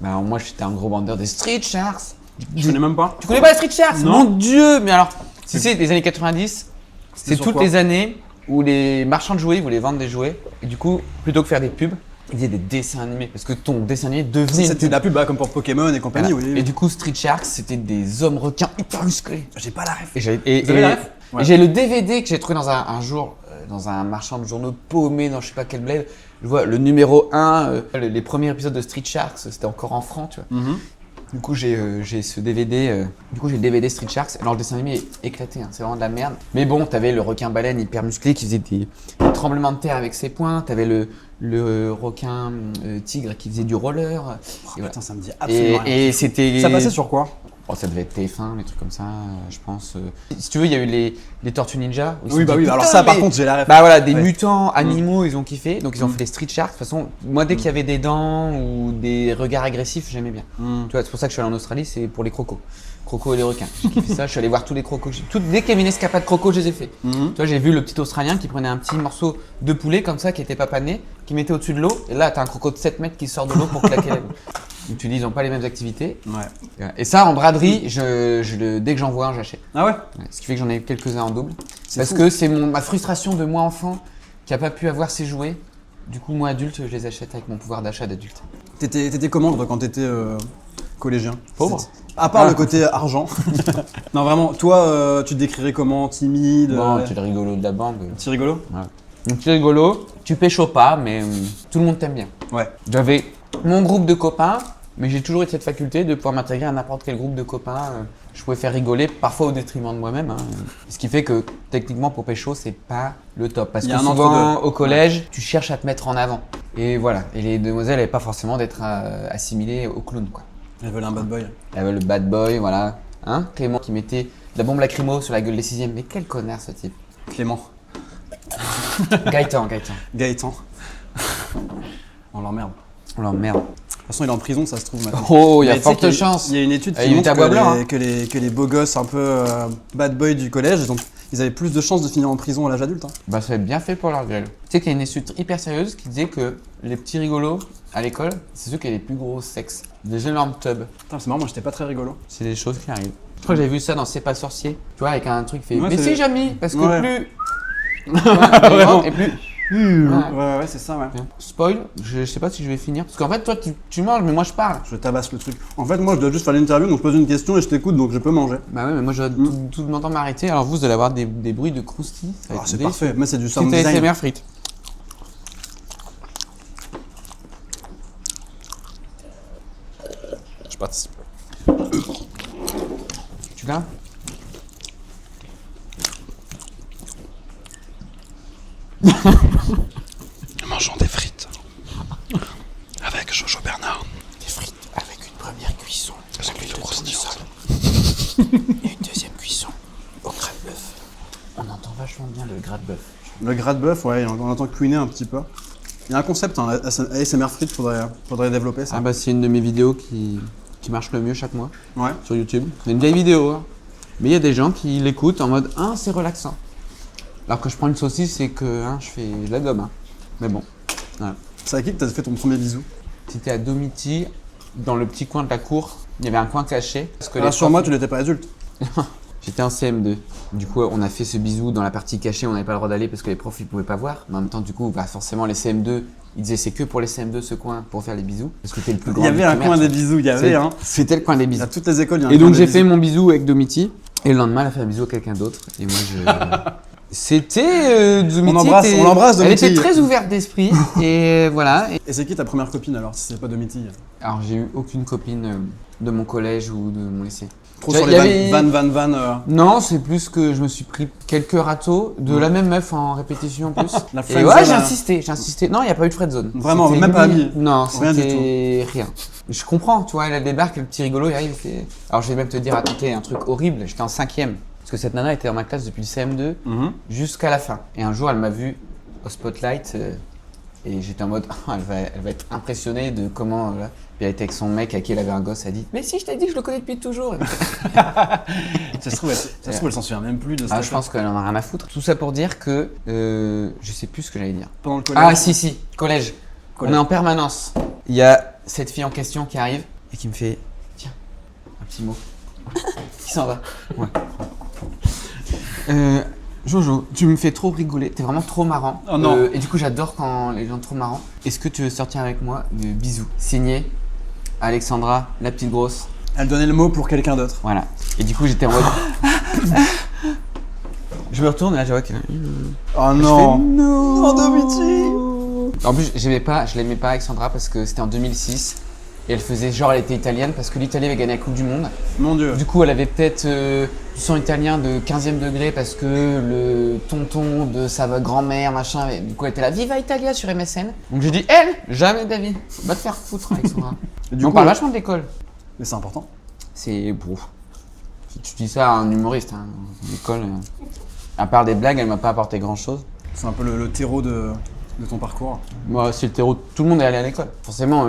Bah moi, j'étais un gros bandeur des Street Sharks. Je connais même pas. Tu connais pas les Street Sharks? Non. Mon Dieu! Mais alors, si c'est des années 90, c'est sur toutes quoi les années où les marchands de jouets voulaient vendre des jouets. Et du coup, plutôt que faire des pubs, ils faisaient des dessins animés. Parce que ton dessin animé devenait une C'était pub. de la pub comme pour Pokémon et compagnie. Voilà. Oui. Et du coup, Street Sharks, c'était des hommes requins hyper musclés. J'ai pas la ref. Et j'ai Vous avez la ref? et Ouais. j'ai le DVD que j'ai trouvé dans un jour dans un marchand de journaux paumé dans je sais pas quel bled. Je vois le numéro 1, les premiers épisodes de Street Sharks, c'était encore en francs, tu vois. Du coup, j'ai ce DVD. Du coup, j'ai le DVD Street Sharks. Alors, le dessin animé est éclaté, hein, c'est vraiment de la merde. Mais bon, t'avais le requin baleine hyper musclé qui faisait des tremblements de terre avec ses poings. T'avais le requin tigre qui faisait du roller. Oh, Et voilà. putain, ça me dit absolument rien. Et c'était. Ça passait sur quoi? Oh, ça devait être TF1, des trucs comme ça, je pense. Si tu veux, il y a eu les Tortues Ninja. où ils se Oui, sont bah dit, oui, alors putain, ça par mais- contre, j'ai la ref. Bah voilà, des Ouais. mutants animaux, ils ont kiffé. Donc ils ont fait les Street Sharks. De toute façon, moi, dès qu'il y avait des dents ou des regards agressifs, j'aimais bien. Tu vois, c'est pour ça que je suis allé en Australie, c'est pour les crocos. Crocos et les requins. J'ai kiffé ça, je suis allé voir tous les crocos. Dès qu'il y avait une escapade croco, je les ai fait. Tu vois, j'ai vu le petit Australien qui prenait un petit morceau de poulet comme ça, qui était pas pané, qui mettait au-dessus de l'eau. Et là, t'as un croco de 7 mètres qui sort de l'eau pour claquer la boue. Donc tu dis, ils n'ont pas les mêmes activités. Ouais. Et ça, en braderie, dès que j'en vois un, j'achète. Ah ouais? Ouais, ce qui fait que j'en ai quelques-uns en double. C'est Parce fou. que c'est ma frustration de moi enfant qui a pas pu avoir ses jouets. Du coup, moi adulte, je les achète avec mon pouvoir d'achat d'adulte. T'étais comment toi, quand t'étais collégien? Pauvre. À part Ah. le côté argent. Non vraiment, toi tu te décrirais comment? Timide? Bon, tu es le rigolo de la bande. Petit rigolo? Ouais. Donc c'est rigolo, tu pécho pas, mais tout le monde t'aime bien. Ouais. J'avais mon groupe de copains, mais j'ai toujours eu cette faculté de pouvoir m'intégrer à n'importe quel groupe de copains. Je pouvais faire rigoler, parfois au détriment de moi-même. Hein. Ce qui fait que techniquement pour pécho, c'est pas le top. Parce Il y que a un souvent entre-deux. au collège, tu cherches à te mettre en avant. Et voilà. Et les demoiselles n'avaient pas forcément d'être assimilées au clown, quoi. Elles veulent un bad boy. Elles veulent le bad boy, voilà. Hein, Clément qui mettait de la bombe lacrymo sur la gueule des sixièmes. Mais quel connard ce type. Clément. Gaëtan. Gaëtan. On l'emmerde. On l'emmerde. De toute façon, il est en prison, ça se trouve maintenant. Oh, il y a Mais tu sais forte qu'il chance. Il y a une étude Il qui est montre à bois blanc, hein. que les beaux gosses un peu bad boy du collège, ils avaient plus de chances de finir en prison à l'âge adulte. Hein. Bah ça va être bien fait pour leur gueule. Tu sais qu'il y a une étude hyper sérieuse qui disait que les petits rigolos à l'école, c'est ceux qui ont les plus gros sexes. Des énormes tubs. Putain, c'est marrant, moi j'étais pas très rigolo. C'est des choses qui arrivent. Je crois que j'avais vu ça dans C'est pas sorcier. Tu vois, avec un truc qui fait. Ouais, Mais c'est- si jamais, parce que Ouais. plus. Vraiment. Et plus. Ouais, c'est ça, ouais. Spoil, je sais pas si je vais finir. Parce qu'en fait, toi, tu manges, mais moi, je parle. Je tabasse le truc. En fait, moi je dois juste faire l'interview, donc je pose une question et je t'écoute, donc je peux manger. Bah ouais, mais moi, je dois tout mon temps m'arrêter. Alors, vous allez avoir des bruits de croustilles. Ça va Ah, être c'est délicieux. parfait, mais c'est du sound Petite design. ASMR frites. Je participe. Tu l'as? Mangeons des frites. Avec Jojo Bernard. Des frites avec une première cuisson. Avec de croustillantes. Et une deuxième cuisson au gratte-bœuf. On entend vachement bien le gratte-bœuf. Le gratte-bœuf, ouais, on entend cuiner un petit peu. Il y a un concept, hein, ASMR frites, faudrait développer ça. Ah bah c'est une de mes vidéos qui marche le mieux chaque mois Ouais. sur YouTube. C'est une vieille vidéo, hein. Mais il y a des gens qui l'écoutent en mode « Ah, c'est relaxant ». Alors que je prends une saucisse et que je fais de la gomme. Hein. Mais bon, voilà. C'est à qui que t'as fait ton premier bisou? C'était à Domiti, dans le petit coin de la cour. Il y avait un coin caché. Parce que les Rassure-moi, profs- tu n'étais pas adulte. J'étais en CM2. Du coup, on a fait ce bisou dans la partie cachée, on n'avait pas le droit d'aller parce que les profs ils pouvaient pas voir. Mais en même temps, du coup, bah, forcément, les CM2, ils disaient c'est que pour les CM2 ce coin pour faire les bisous. Parce que t'es le plus grand. Il y avait du un primaire, coin tu des vois. bisous, il y avait, hein. C'était le coin des bisous. À toutes les écoles, il y a un Et coin donc des j'ai fait bisous. mon bisou avec Domiti. Et le lendemain, elle a fait un bisou à quelqu'un d'autre. Et moi, je. C'était. Domiti. On l'embrasse, Elle Domiti. était très ouverte d'esprit. Et voilà. Et c'est qui ta première copine alors, si c'est pas Domiti? Alors, j'ai eu aucune copine de mon collège ou de mon lycée. Trop Il sur y les avait- vannes. Non, c'est plus que je me suis pris quelques râteaux de la même meuf en répétition en plus. La Et friendzone, ouais, hein. j'ai insisté. Non, il n'y a pas eu de friendzone. Vraiment, C'était même pas lui- ami. Non, Rien du c'était rien. Je comprends, tu vois, elle débarque, le petit rigolo, il arrive, il fait... Alors je vais même te dire, raconter un truc horrible, j'étais en 5e. Parce que cette nana était dans ma classe depuis le CM2 Mhm. jusqu'à la fin. Et un jour, elle m'a vu au spotlight et j'étais en mode, elle va être impressionnée de comment... là. Puis elle était avec son mec à qui elle avait un gosse, elle a dit « Mais si, je t'ai dit que je le connais depuis toujours !» Ça se trouve, elle s'en souvient même plus de ça. Ah, je pense qu'elle en a rien à foutre. Tout ça pour dire que je sais plus ce que j'allais dire. Pendant le collège. Ah si, collège. On est en permanence. Il y a cette fille en question qui arrive et qui me fait tiens, un petit mot. Qui s'en va. Ouais. Jojo, tu me fais trop rigoler, t'es vraiment trop marrant. Oh non. Et du coup j'adore quand les gens sont trop marrants. Est-ce que tu veux sortir avec moi? Bisous. Signé Alexandra, la petite grosse. Elle donnait le mot pour quelqu'un d'autre. Voilà. Et du coup j'étais en mode. Je me retourne et là je vois qu'elle. Oh non. Non, Domiti. En plus, je l'aimais pas Alexandra parce que c'était en 2006 et elle faisait genre elle était italienne parce que l'Italie avait gagné la Coupe du Monde. Mon Dieu. Du coup, elle avait peut-être du sang italien de 15e degré parce que le tonton de sa grand-mère, machin, du coup elle était là Viva Italia sur MSN. Donc j'ai dit elle, jamais David. Va te faire foutre Alexandra. Et du On coup, parle vachement de l'école. mais c'est important. C'est bon. Si tu dis ça à un humoriste, hein, l'école, à part des blagues, elle m'a pas apporté grand-chose. C'est un peu le terreau de ton parcours. Moi, c'est le terreau. Tout le monde est allé à l'école. Forcément,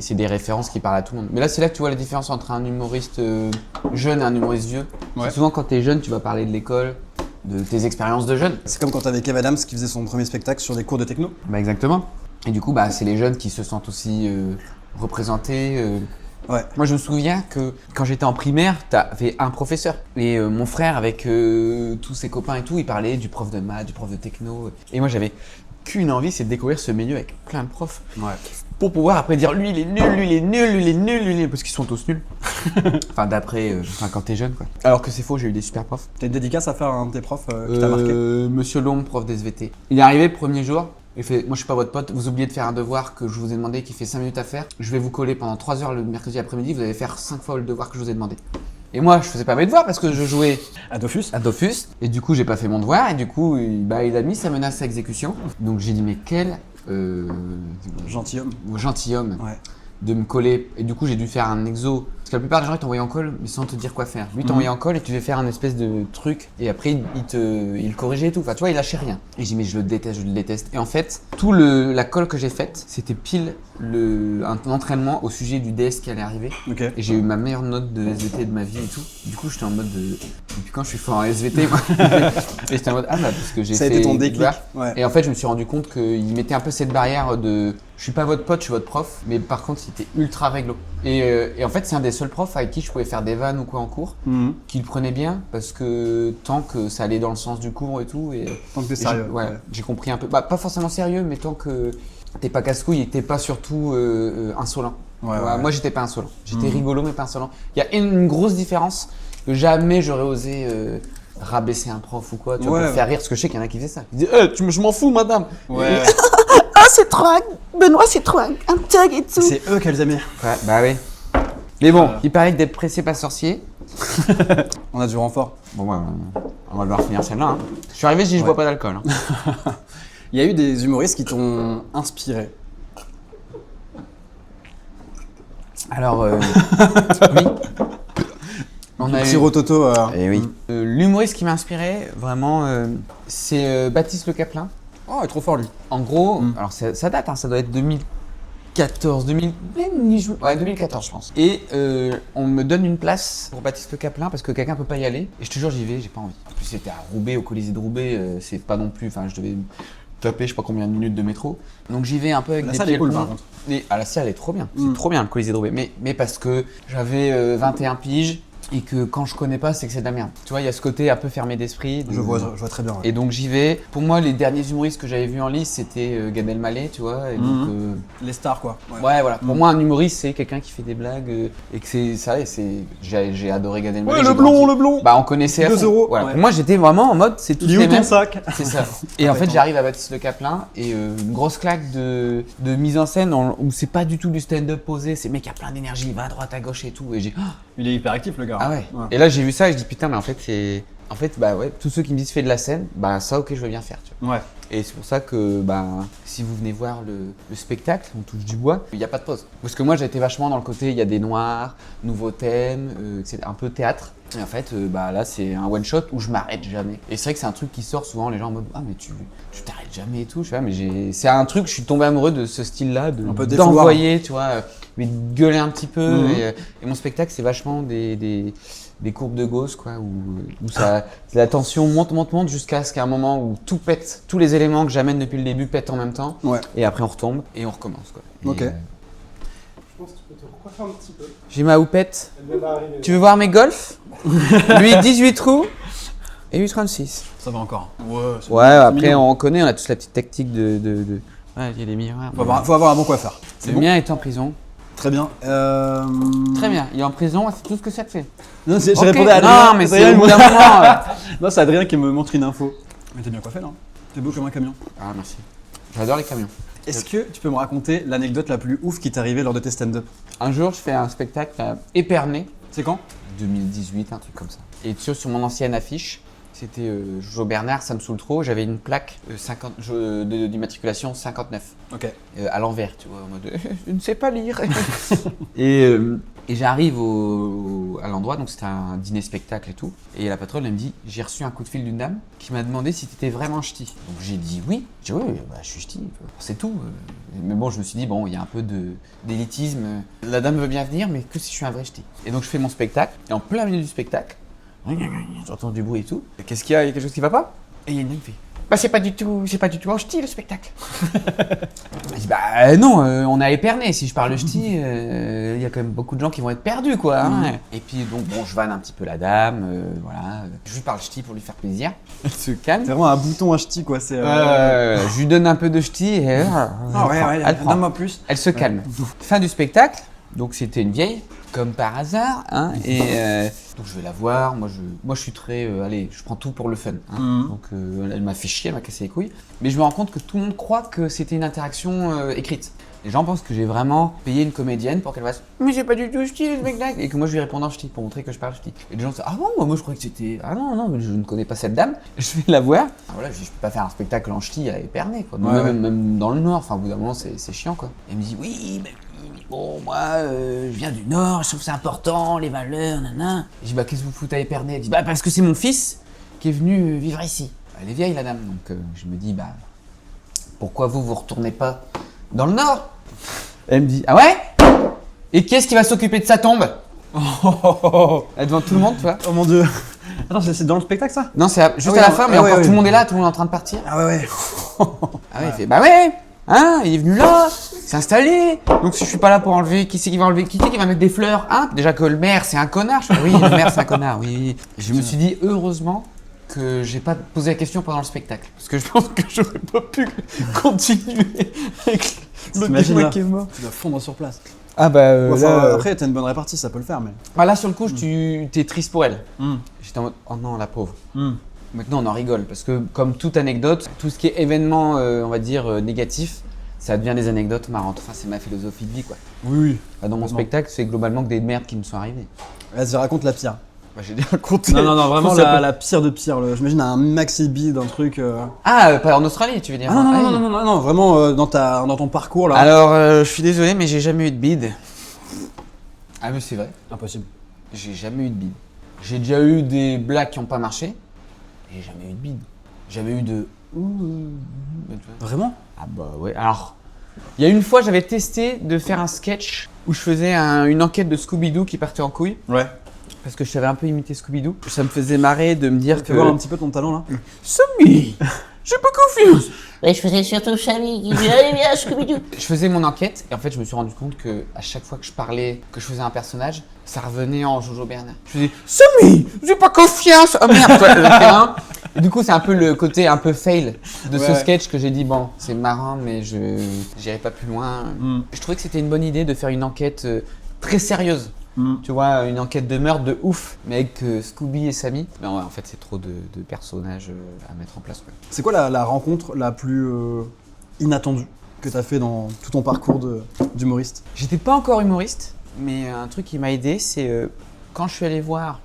c'est des références qui parlent à tout le monde. Mais là, c'est là que tu vois la différence entre un humoriste jeune et un humoriste vieux. Ouais. C'est souvent, quand tu es jeune, tu vas parler de l'école, de tes expériences de jeune. C'est comme quand t'avais Kev Adams qui faisait son premier spectacle sur des cours de techno. Bah, exactement. Et du coup, bah, c'est les jeunes qui se sentent aussi représentés. Ouais. Moi, je me souviens que quand j'étais en primaire, t'avais un professeur. Et mon frère, avec tous ses copains et tout, il parlait du prof de maths, du prof de techno. Et moi, j'avais qu'une envie, c'est de découvrir ce milieu avec plein de profs. Ouais. Pour pouvoir après dire lui il est nul, lui il est nul, lui il est nul, lui il est nul, parce qu'ils sont tous nuls. Enfin d'après, quand t'es jeune quoi. Alors que c'est faux, j'ai eu des super profs. T'as une dédicace à faire à un de tes profs qui t'a marqué? Monsieur Lombe, prof d'SVT. Il est arrivé le premier jour, il fait moi je suis pas votre pote, vous oubliez de faire un devoir que je vous ai demandé qui fait 5 minutes à faire. Je vais vous coller pendant 3 heures le mercredi après-midi, vous allez faire 5 fois le devoir que je vous ai demandé. Et moi je faisais pas mes devoirs parce que je jouais À Dofus? à Dofus et du coup j'ai pas fait mon devoir et du coup il a mis sa menace à exécution. Donc j'ai dit mais quel Gentilhomme. gentilhomme Ouais. de me coller et du coup j'ai dû faire un exo parce que la plupart des gens ils t'envoyaient en colle mais sans te dire quoi faire. Lui il t'envoyait en colle et tu devais faire un espèce de truc et après il corrigeait et tout. Enfin tu vois il lâchait rien. Et j'ai dit mais je le déteste. Et en fait la colle que j'ai faite c'était pile un entraînement au sujet du DS qui allait arriver. Ok. Et j'ai eu ma meilleure note de SVT de ma vie et tout. Du coup j'étais en mode depuis quand je suis fort en SVT moi. Et j'étais en mode parce que j'ai Ça a fait été ton déclic. devoir. Ouais. Et en fait, je me suis rendu compte qu'il mettait un peu cette barrière de je suis pas votre pote, je suis votre prof, mais par contre, il était ultra réglo. Et en fait, c'est un des seuls profs avec qui je pouvais faire des vannes ou quoi en cours, Mhm. qu'il prenait bien parce que tant que ça allait dans le sens du cours et tout. Tant que t'es Et sérieux. j'ai compris un peu. Bah, pas forcément sérieux, mais tant que t'es pas casse-couille et que t'es pas surtout insolent. Ouais, Voilà, ouais. moi, j'étais pas insolent. J'étais rigolo, mais pas insolent. Il y a une grosse différence que jamais j'aurais osé. Rabaisser un prof ou quoi, tu vois, Ouais, pour faire rire, parce que je sais qu'il y en a qui faisaient ça. Ils disaient, je m'en fous, madame. Ouais. Ah, c'est trop Benoît, c'est trop un tag et tout. C'est eux qu'elles aimaient. Ouais, bah oui. Mais bon, il paraît que d'être pressé pas sorcier. On a du renfort. Bon, bah, on va devoir finir celle-là. Hein. Je suis arrivé, je dis, je bois pas d'alcool. Hein. Il y a eu des humoristes qui t'ont inspiré. Alors, oui. On a Petit eu... rototo. Eh oui. L'humoriste qui m'a inspiré, vraiment, c'est Baptiste Le Caplin. Oh, il est trop fort lui. En gros, alors ça date, hein, ça doit être 2014, 2014 je pense. Et on me donne une place pour Baptiste Le Caplin parce que quelqu'un peut pas y aller. Et je te jure, j'y vais, j'ai pas envie. En plus, c'était à Roubaix, au Colisée de Roubaix, c'est pas non plus, enfin, je devais taper je sais pas combien de minutes de métro. Donc j'y vais un peu avec La des salle pieds est cool le par plomb. contre. Et, la salle est trop bien, c'est trop bien le Colisée de Roubaix. Mais parce que j'avais 21 piges. Et que quand je connais pas, c'est que c'est de la merde. Tu vois, il y a ce côté un peu fermé d'esprit. Je vois très bien. Ouais. Et donc j'y vais. Pour moi, les derniers humoristes que j'avais vus en lice, c'était Gad Elmaleh, tu vois. Et donc, Les stars quoi. ouais, voilà. Pour moi, un humoriste, c'est quelqu'un qui fait des blagues et que c'est ça. Et j'ai adoré Gad Elmaleh. Ouais, j'ai le blond, grandi. le blond. Bah, on connaissait. 2 euros. Voilà. Ouais. Pour moi, j'étais vraiment en mode, c'est tous Il est les où ton mêmes. sac? C'est ça. Et en fait, j'arrive à Baptiste Le Caplin et une grosse claque de mise en scène où c'est pas du tout du stand-up posé. C'est le mec qui a plein d'énergie, il va à droite, à gauche et tout. Et j'ai Il est hyper actif le gars. ah ouais. Et là j'ai vu ça et je dis putain mais en fait bah ouais, tous ceux qui me disent fais de la scène, bah ça ok je veux bien faire tu vois. Ouais. Et c'est pour ça que bah si vous venez voir le spectacle, on touche du bois, il n'y a pas de pause. Parce que moi j'ai été vachement dans le côté il y a des noirs, nouveaux thèmes, c'est un peu théâtre. Et en fait bah là c'est un one shot où je m'arrête jamais. Et c'est vrai que c'est un truc qui sort souvent les gens en mode ah mais tu t'arrêtes jamais et tout, je sais pas mais c'est un truc je suis tombé amoureux de ce style là d'envoyer tu vois mais de gueuler un petit peu et mon spectacle c'est vachement des courbes de Gauss quoi où ça la tension monte jusqu'à ce qu'à un moment où tout pète, tous les éléments que j'amène depuis le début pètent en même temps Ouais. et après on retombe et on recommence quoi. Et, Ok. Je pense que tu peux te recoiffer un petit peu. j'ai ma houppette. Elle vient d'arriver. Tu veux voir mes golfs? Lui 18 trous et lui 36. Ça va encore. Ouais. Ouais après on connaît, on a tous la petite tactique de... Ouais il y a les miroirs. Faut avoir un bon coiffeur. Le mien est en prison. Très bien. Très bien, il est en prison, c'est tout ce que ça te fait. Non, je Ok. répondais à Adrien. Non mais c'est Adrien, au bout d'un moment. Non, c'est Adrien qui me montre une info. Mais t'es bien coiffé là. T'es beau comme un camion. Ah merci. J'adore les camions. Est-ce que tu peux me raconter l'anecdote la plus ouf qui t'est arrivée lors de tes stand-up? Un jour, je fais un spectacle à Épernay, C'est quand? 2018, un truc comme ça. Et sur mon ancienne affiche, c'était Jojo Bernard, ça me saoule trop, j'avais une plaque d'immatriculation 59. Ok. À l'envers, tu vois, en mode je ne sais pas lire. et j'arrive à l'endroit, donc c'était un dîner-spectacle et tout. Et la patronne, elle me dit j'ai reçu un coup de fil d'une dame qui m'a demandé si tu étais vraiment ch'ti. Donc j'ai dit oui. J'ai dit oui, bah, je suis ch'ti, c'est tout. Mais bon, je me suis dit bon, il y a un peu d'élitisme. La dame veut bien venir, mais que si je suis un vrai ch'ti. Et donc je fais mon spectacle, et en plein milieu du spectacle, j'entends du bruit et tout. Qu'est-ce qu'il y a? Il y a quelque chose qui va pas? Et il y a une dame qui fait bah c'est pas du tout en ch'ti le spectacle. Je dis bah non, on a Épernay, si je parle ch'ti, il y a quand même beaucoup de gens qui vont être perdus quoi. Hein. Et puis donc bon, je vanne un petit peu la dame, voilà, je lui parle ch'ti pour lui faire plaisir. Elle se calme. C'est vraiment un bouton à ch'ti quoi. C'est. Je lui donne un peu de ch'ti et elle prend. Donne-moi plus. Elle se calme. Fin du spectacle, donc c'était une vieille, comme par hasard, hein, et donc je vais la voir, moi je suis très, allez, je prends tout pour le fun, hein. Donc elle m'a fait chier, elle m'a cassé les couilles, mais je me rends compte que tout le monde croit que c'était une interaction écrite. Les gens pensent que j'ai vraiment payé une comédienne pour qu'elle fasse « Mais j'ai pas du tout ch'ti le spectacle » et que moi je lui réponds en ch'ti pour montrer que je parle ch'ti. Et les gens disent « Ah bon, moi je croyais que c'était… Ah non, mais je ne connais pas cette dame. » Je vais la voir. Alors voilà, je dis « Je peux pas faire un spectacle en ch'ti à Épernay quoi. Même dans le Nord, enfin au bout d'un moment c'est chiant quoi. » Et elle me dit « Oui, mais bon, moi, je viens du Nord, je trouve que c'est important, les valeurs, nanana. » Je dis « Bah, qu'est-ce que vous foutez à Épernay ?» Elle dit « Bah, parce que c'est mon fils qui est venu vivre ici. » Elle est vieille, la dame, donc je me dis « Bah, pourquoi vous retournez pas dans le Nord ?» Elle me dit « Ah ouais ? Et qui est-ce qui va s'occuper de sa tombe ?» Devant tout le monde, tu vois. Oh mon dieu. Attends, c'est dans le spectacle ça? Non, c'est juste à la fin, mais encore tout le monde est là, tout le monde est en train de partir. Ah ouais. Ah ouais, il fait « Bah ouais !» Hein, il est venu là, s'est installé. Donc si je suis pas là pour enlever, qui c'est qui va enlever? Qui c'est qui va mettre des fleurs? Hein? Déjà que le maire c'est un connard. Oui, le maire c'est un connard. Oui. Je me suis dit heureusement que j'ai pas posé la question pendant le spectacle, parce que je pense que j'aurais pas pu continuer avec le témoin qui est mort. Tu dois fondre sur place. Ah bah après t'as une bonne répartie, ça peut le faire mais. Ah, là sur le coup, t'es triste pour elle. J'étais en mode oh non la pauvre. Maintenant, on en rigole parce que, comme toute anecdote, tout ce qui est événement, on va dire, négatif, ça devient des anecdotes marrantes. Enfin, c'est ma philosophie de vie, quoi. Oui. Dans mon spectacle, c'est globalement que des merdes qui me sont arrivées. Vas-y, raconte la pire. Bah, j'ai déjà raconté. Non, vraiment la pire de pire. J'imagine un maxi bid, un truc. Ah, pas en Australie, tu veux dire? Ah non, vraiment dans ton parcours là. Alors, je suis désolé, mais j'ai jamais eu de bide. Ah, mais c'est vrai. Impossible. J'ai jamais eu de bide. J'ai déjà eu des blagues qui n'ont pas marché. J'ai jamais eu de bide. Jamais eu de. Vraiment? Ah bah ouais. Alors, il y a une fois, j'avais testé de faire un sketch où je faisais une enquête de Scooby-Doo qui partait en couille. Ouais. Parce que je savais un peu imiter Scooby-Doo. Ça me faisait marrer de me dire Tu que. peux voir un petit peu ton talent là? Sammy, j'ai pas confiance. Ouais, je faisais surtout Samy qui dit allez viens Scooby-Doo. Je faisais mon enquête et en fait, je me suis rendu compte que à chaque fois que je parlais, que je faisais un personnage, ça revenait en Jojo Bernard. Je faisais Sammy, j'ai pas confiance. Oh merde, toi, le terrain. Et du coup, c'est un peu le côté un peu fail de ce sketch que j'ai dit bon, c'est marrant, mais j'irai pas plus loin. Je trouvais que c'était une bonne idée de faire une enquête très sérieuse. Tu vois, une enquête de meurtre de ouf, mais avec Scooby et Sammy. Mais en fait, c'est trop de personnages à mettre en place. Quoi. C'est quoi la rencontre la plus inattendue que tu as fait dans tout ton parcours d'humoriste? J'étais pas encore humoriste, mais un truc qui m'a aidé, c'est quand je suis allé voir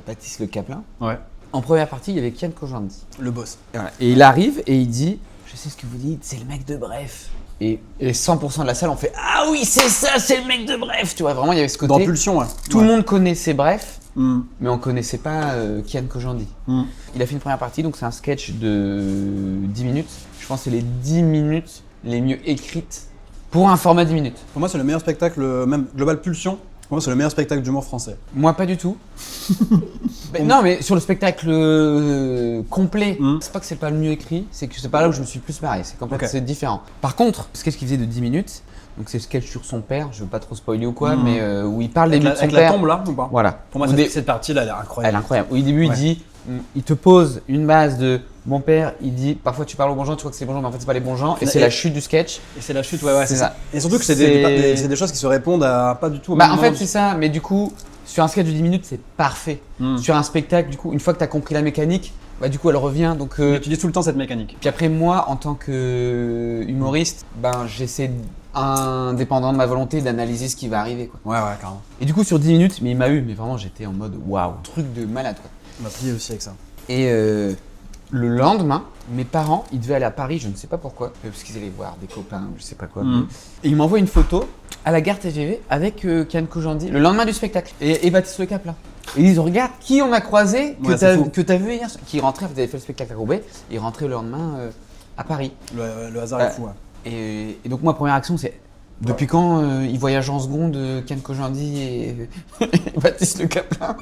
Baptiste Le Caplin. Ouais. En première partie, il y avait Kian Kojandi. Le boss. Et, voilà. Et il arrive et il dit je sais ce que vous dites, c'est le mec de Bref. Et 100% de la salle ont fait ah oui, c'est ça, c'est le mec de Bref. Tu vois, vraiment, il y avait ce côté. Dans Pulsion, ouais. Tout le monde connaissait Bref, mais on connaissait pas Kian Kojandi. Il a fait une première partie, donc c'est un sketch de 10 minutes. Je pense que c'est les 10 minutes les mieux écrites pour un format 10 minutes. Pour moi, c'est le meilleur spectacle, même Global Pulsion. Pour moi, c'est le meilleur spectacle d'humour français. Moi, pas du tout. Non, mais sur le spectacle complet, c'est pas que c'est pas le mieux écrit, c'est que c'est pas là où je me suis le plus marré. C'est complètement c'est différent. Par contre, le sketch qu'il faisait de 10 minutes, donc c'est le sketch sur son père, je veux pas trop spoiler ou quoi, mais où il parle des buts de son avec père. la tombe là ou pas? Voilà. Pour moi, cette partie là, elle est incroyable. Elle est incroyable. Au début, il dit, il te pose une base de mon père, il dit parfois tu parles aux bons gens, tu vois que c'est les bons gens, mais en fait c'est pas les bons gens, et c'est la chute du sketch. Et c'est la chute, ouais, c'est ça. Et surtout que c'est des choses qui se répondent à pas du tout au même en fait moment. c'est ça, mais du coup, sur un sketch de 10 minutes, c'est parfait. Sur un spectacle, du coup, une fois que tu as compris la mécanique, bah du coup elle revient. Donc, tu utilises tout le temps cette mécanique. Puis après moi, en tant que humoriste, ben j'essaie, indépendant de ma volonté, d'analyser ce qui va arriver. Quoi. Ouais, carrément. Et du coup sur 10 minutes, mais il m'a eu, mais vraiment j'étais en mode waouh, truc de malade quoi. On m'a plié aussi avec ça. Et le lendemain, mes parents, ils devaient aller à Paris, je ne sais pas pourquoi, parce qu'ils allaient voir des copains, je sais pas quoi. Et ils m'envoient une photo à la gare TGV avec Kian Kojandi, le lendemain du spectacle, et Baptiste Le Caplin. Et ils disent regarde qui on a croisé que t'as vu hier, qui rentrait, vous avez fait le spectacle à Roubaix, et rentrait le lendemain à Paris. Le hasard est fou. Ouais. Et donc moi, première action, c'est Depuis quand il voyage en seconde, Ken Kojandi et Baptiste Le Caplin.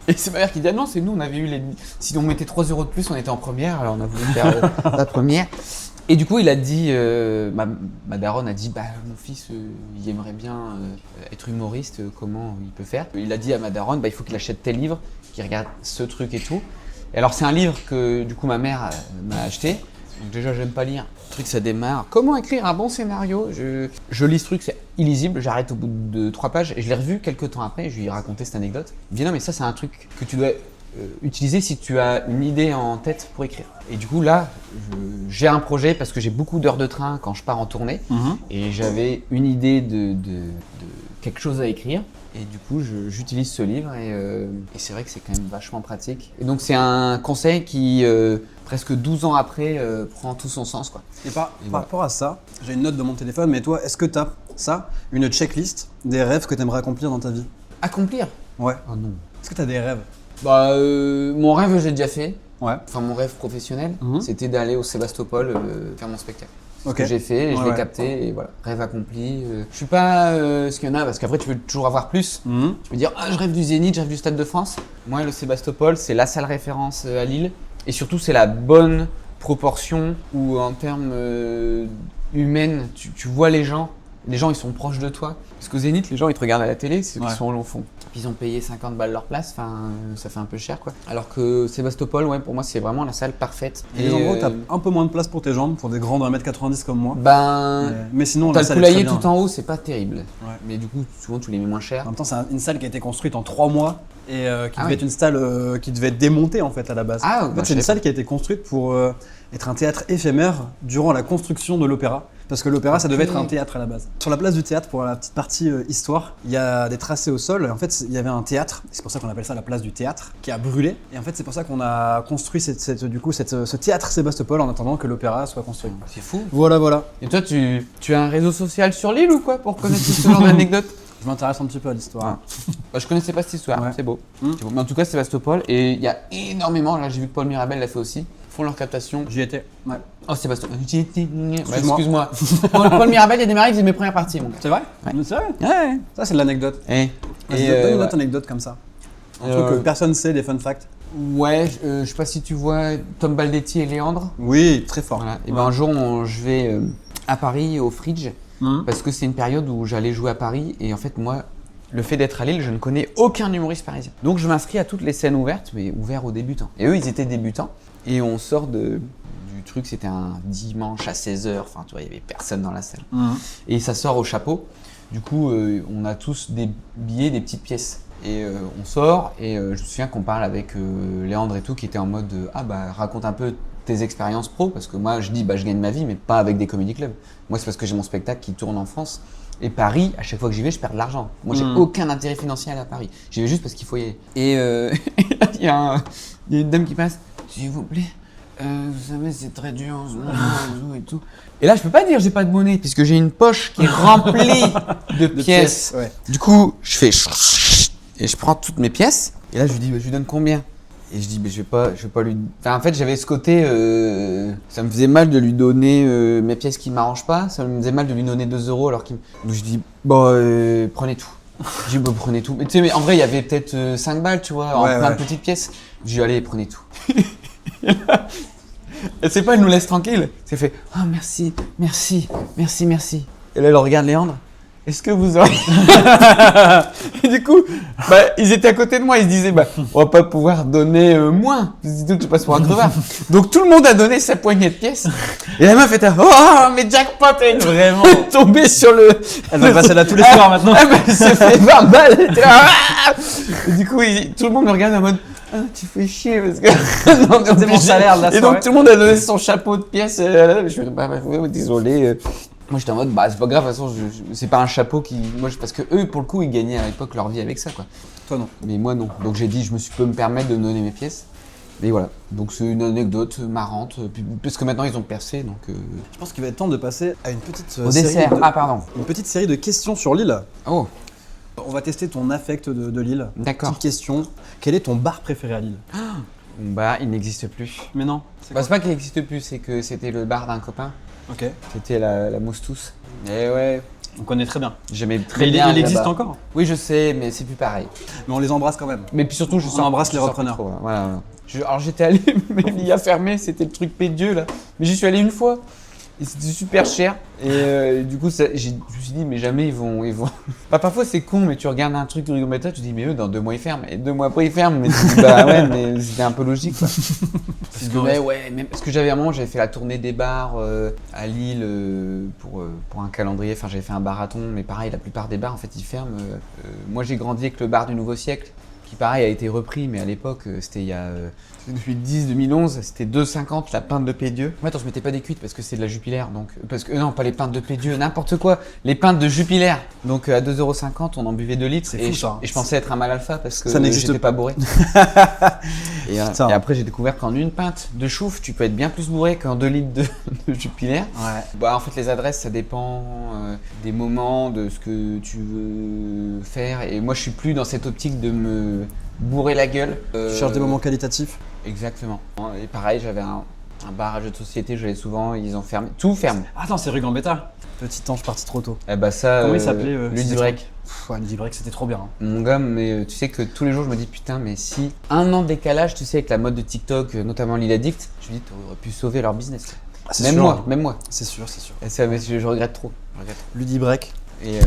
Et c'est ma mère qui dit ah non, c'est nous, on avait eu les. Si on mettait 3 € de plus, on était en première, alors on a voulu faire la première. Et du coup, il a dit, ma daronne a dit, bah mon fils, il aimerait bien être humoriste, comment il peut faire? Il a dit à ma daronne, bah il faut qu'il achète tel livre, qu'il regarde ce truc et tout. Et alors c'est un livre que du coup ma mère m'a acheté. Donc déjà j'aime pas lire. Le truc ça démarre. Comment écrire un bon scénario? Je lis ce truc, c'est illisible, j'arrête au bout de 3 pages et je l'ai revu quelques temps après, je lui ai raconté cette anecdote. Il me dit non mais ça c'est un truc que tu dois utiliser si tu as une idée en tête pour écrire. Et du coup là, j'ai un projet parce que j'ai beaucoup d'heures de train quand je pars en tournée et j'avais une idée de quelque chose à écrire. Et du coup, j'utilise ce livre et c'est vrai que c'est quand même vachement pratique. Et donc, c'est un conseil qui, presque 12 ans après, prend tout son sens, quoi. Et par rapport à ça, j'ai une note de mon téléphone, mais toi, est-ce que tu as une checklist des rêves que tu aimerais accomplir dans ta vie? Accomplir? Ouais. Oh non. Est-ce que tu as des rêves? Bah, mon rêve, j'ai déjà fait. Ouais. Enfin, mon rêve professionnel, c'était d'aller au Sébastopol faire mon spectacle. Ce Ok. que j'ai fait, et je l'ai Ouais. capté, et voilà, rêve accompli. Je suis pas ce qu'il y en a, parce qu'après tu peux toujours avoir plus. Tu peux dire, ah, je rêve du Zénith, je rêve du Stade de France. Moi, le Sébastopol, c'est la salle référence à Lille. Et surtout, c'est la bonne proportion où, en termes humaines, tu vois les gens. Les gens, ils sont proches de toi. Parce qu'au Zénith, les gens, ils te regardent à la télé, c'est ceux qui sont au fond. Ils ont payé 50 balles leur place, enfin, ça fait un peu cher, quoi. Alors que Sébastopol, ouais, pour moi, c'est vraiment la salle parfaite. Et les endroits où tu as un peu moins de place pour tes jambes, pour des grands de 1m90 comme moi. Ben, Mais sinon, t'as la le salle est très poulailler bien. tout en haut, c'est pas terrible. Ouais. Mais du coup, souvent, tu les mets moins cher. En même temps, c'est une salle qui a été construite en 3 mois et qui Ah devait oui. être une salle qui devait être démontée en fait à la base. Ah, en bah, fait, je c'est une savais salle qui a été construite pour être un théâtre éphémère durant la construction de l'opéra. Parce que l'opéra, ça devait être un théâtre à la base. Sur la place du théâtre, pour la petite partie histoire, il y a des tracés au sol. Et en fait, il y avait un théâtre, c'est pour ça qu'on appelle ça la place du théâtre, qui a brûlé. Et en fait, c'est pour ça qu'on a construit ce théâtre Sébastopol en attendant que l'opéra soit construit. C'est fou. Voilà, voilà. Et toi, tu as un réseau social sur l'île ou quoi pour connaître ce genre d'anecdotes? Je m'intéresse un petit peu à l'histoire. Bah, je connaissais pas cette histoire, Ouais. c'est beau. C'est beau. Mais en tout cas, Sébastopol, et il y a énormément, là j'ai vu que Paul Mirabel l'a fait aussi, font leur captation. J'y étais. Ouais. Oh, Sébastopol. Bah, Excuse-moi. excuse-moi. Paul Mirabel, il y a des mariés qui faisaient mes premières parties, mon gars. C'est vrai? Ouais. C'est vrai? Ouais. Ça, c'est de l'anecdote. Et Donne une autre anecdote comme ça. Un truc que personne sait, des fun facts. ouais, je sais pas si tu vois Tom Baldetti et Léandre. Oui, très fort. Voilà. Et ben un jour, je vais à Paris au Fridge parce que c'est une période où j'allais jouer à Paris et en fait moi, le fait d'être à Lille, je ne connais aucun humoriste parisien. Donc je m'inscris à toutes les scènes ouvertes, mais ouvertes aux débutants. Et eux, ils étaient débutants et on sort du truc, c'était un dimanche à 16h, enfin tu vois, il y avait personne dans la salle. Et ça sort au chapeau. Du coup, on a tous des billets, des petites pièces. Et on sort et je me souviens qu'on parle avec Léandre et tout qui était en mode ah bah raconte un peu tes expériences pro parce que moi je dis bah je gagne ma vie mais pas avec des comedy clubs. Moi c'est parce que j'ai mon spectacle qui tourne en France et Paris à chaque fois que j'y vais je perds de l'argent. Moi j'ai aucun intérêt financier à Paris. J'y vais juste parce qu'il faut y aller. Et il y a une dame qui passe s'il vous plaît. Vous savez, c'est très dur en ce moment et tout. Et là, je peux pas dire j'ai pas de monnaie puisque j'ai une poche qui est remplie de pièces. Ouais. Du coup, je fais et je prends toutes mes pièces. Et là, je lui dis, bah, je lui donne combien? Et je dis, mais je vais pas lui. Enfin, en fait, j'avais ce côté, ça me faisait mal de lui donner mes pièces qui m'arrangent pas. Ça me faisait mal de lui donner 2 € alors qu'il. Donc je dis, bah, prenez tout. Je dis, bah, prenez tout. Mais tu sais, mais en vrai, il y avait peut-être 5 balles, tu vois, en plein de petites pièces. Je dis, allez, prenez tout. Et c'est pas, elle nous laisse tranquille. C'est fait, ah, merci, merci, merci, merci. Et là, elle regarde Léandre. Est-ce que vous auriez. Et du coup, bah, ils étaient à côté de moi, ils se disaient, bah, on va pas pouvoir donner moins. Sinon, tu passes pour un crevard. Donc, tout le monde a donné sa poignée de pièces. Et la meuf était, oh, mais jackpot, elle est vraiment tombée sur le. Elle va passer là tous les soirs maintenant. Ah, bah, elle s'est fait 20 balles. Elle était là, ah. Et du coup, tout le monde me regarde en mode, ah, tu fais chier parce que. Non, C'est mon salaire de la et soirée. donc, tout le monde a donné son chapeau de pièces. Je suis, bah, désolé. Moi j'étais en mode bah c'est pas grave, de toute façon c'est pas un chapeau qui. Parce que eux pour le coup ils gagnaient à l'époque leur vie avec ça quoi. Toi non. Mais moi non. Donc j'ai dit je peux me permettre de donner mes pièces. Et voilà. Donc c'est une anecdote marrante. Parce que maintenant ils ont percé donc. Je pense qu'il va être temps de passer à une petite Au série dessert. Ah pardon. une petite série de questions sur l'île. Oh On va tester ton affect de l'île. d'accord. Petite question. Quel est ton bar préféré à Lille? Bah il n'existe plus. Mais non. Bah c'est pas qu'il n'existe plus, c'est que c'était le bar d'un copain. Ok. C'était la Moustousse. Et ouais. On connaît très bien. J'aimais très Mais bien. il existe là-bas. encore. Oui, je sais, mais c'est plus pareil. Mais on les embrasse quand même. Mais puis surtout, On embrasse les je sors repreneurs. plus trop, là. Voilà. Alors j'étais allé, mais l'IA fermé, c'était le truc pédieux là. Mais j'y suis allé une fois. Et c'était super cher. Et du coup, je me suis dit, mais jamais ils vont. Bah, parfois c'est con, mais tu regardes un truc de Rigometa, tu te dis, mais eux, dans 2 mois ils ferment. Et 2 mois après ils ferment. Mais tu te dis, bah ouais, mais c'était un peu logique quoi. Parce que, ouais, même, parce que j'avais un moment, j'avais fait la tournée des bars à Lille pour un calendrier. Enfin, j'avais fait un marathon, mais pareil, la plupart des bars en fait ils ferment. Moi j'ai grandi avec le bar du Nouveau Siècle, qui pareil a été repris, mais à l'époque c'était il y a. Depuis 2011, c'était 2,50 la pinte de Pédieu. Ouais, attends, je mettais pas des cuites parce que c'est de la Jupiler, donc parce que non, pas les pintes de Pédieu, n'importe quoi, les pintes de Jupiler. Donc à 2,50 €, on en buvait 2 litres. C'est Et fou, ça. je pensais être un mal alpha parce que Ça n'existe j'étais pas bourré. et Putain. après j'ai découvert qu'en une pinte de chouffe, tu peux être bien plus bourré qu'en 2 litres de Jupiler. Ouais. Bah, en fait, les adresses, ça dépend des moments, de ce que tu veux faire. Et moi, je suis plus dans cette optique de me bourrer la gueule. Tu cherches des moments qualitatifs. Exactement. Et pareil, j'avais un bar à jeux de société, je l'ai souvent, ils ont fermé. Tout ferme. Attends, c'est rue Gambetta. Petit ange parti trop tôt. Eh bah ça, Comment il s'appelait Ludibreak. Ouais, Ludibreck, c'était trop bien. Hein. Mon gars, mais tu sais que tous les jours, je me dis putain, mais si un an de décalage, tu sais, avec la mode de TikTok, notamment Lil Addict, je me dis, t'aurais pu sauver leur business. Ah, c'est Même sûr. moi, même moi. C'est sûr, c'est sûr. Et ça, mais je regrette trop. Je regrette trop. Ludibreck. Et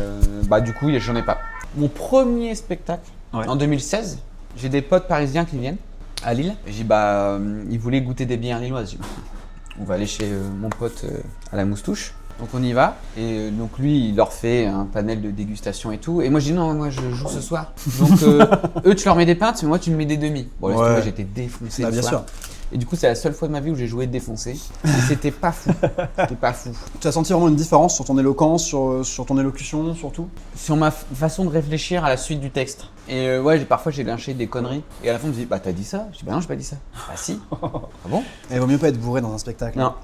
bah du coup, j'en ai pas. Mon premier spectacle, Ouais. en 2016, j'ai des potes parisiens qui viennent à Lille. Et j'ai dit, bah, ils voulaient goûter des bières lilloises. J'ai dit, on va aller chez mon pote à la Moustouche. Donc on y va. Et donc lui, il leur fait un panel de dégustation et tout. Et moi, je dis, non, moi, je joue ce soir. Donc eux, tu leur mets des pintes, mais moi, tu me mets des demi. Bon, laisse Ouais. tomber, j'étais défoncé. Bah, le bien soir. sûr. Et du coup, c'est la seule fois de ma vie où j'ai joué défoncé. Et c'était pas fou. C'était pas fou. Tu as senti vraiment une différence sur ton éloquence, sur ton élocution, surtout. Sur ma façon de réfléchir à la suite du texte. Et ouais, parfois j'ai lâché des conneries. Et à la fin, on me dit, bah t'as dit ça? Je dis, bah non, j'ai pas dit ça. Bah si. Ah bon? Et il vaut mieux pas être bourré dans un spectacle. Non.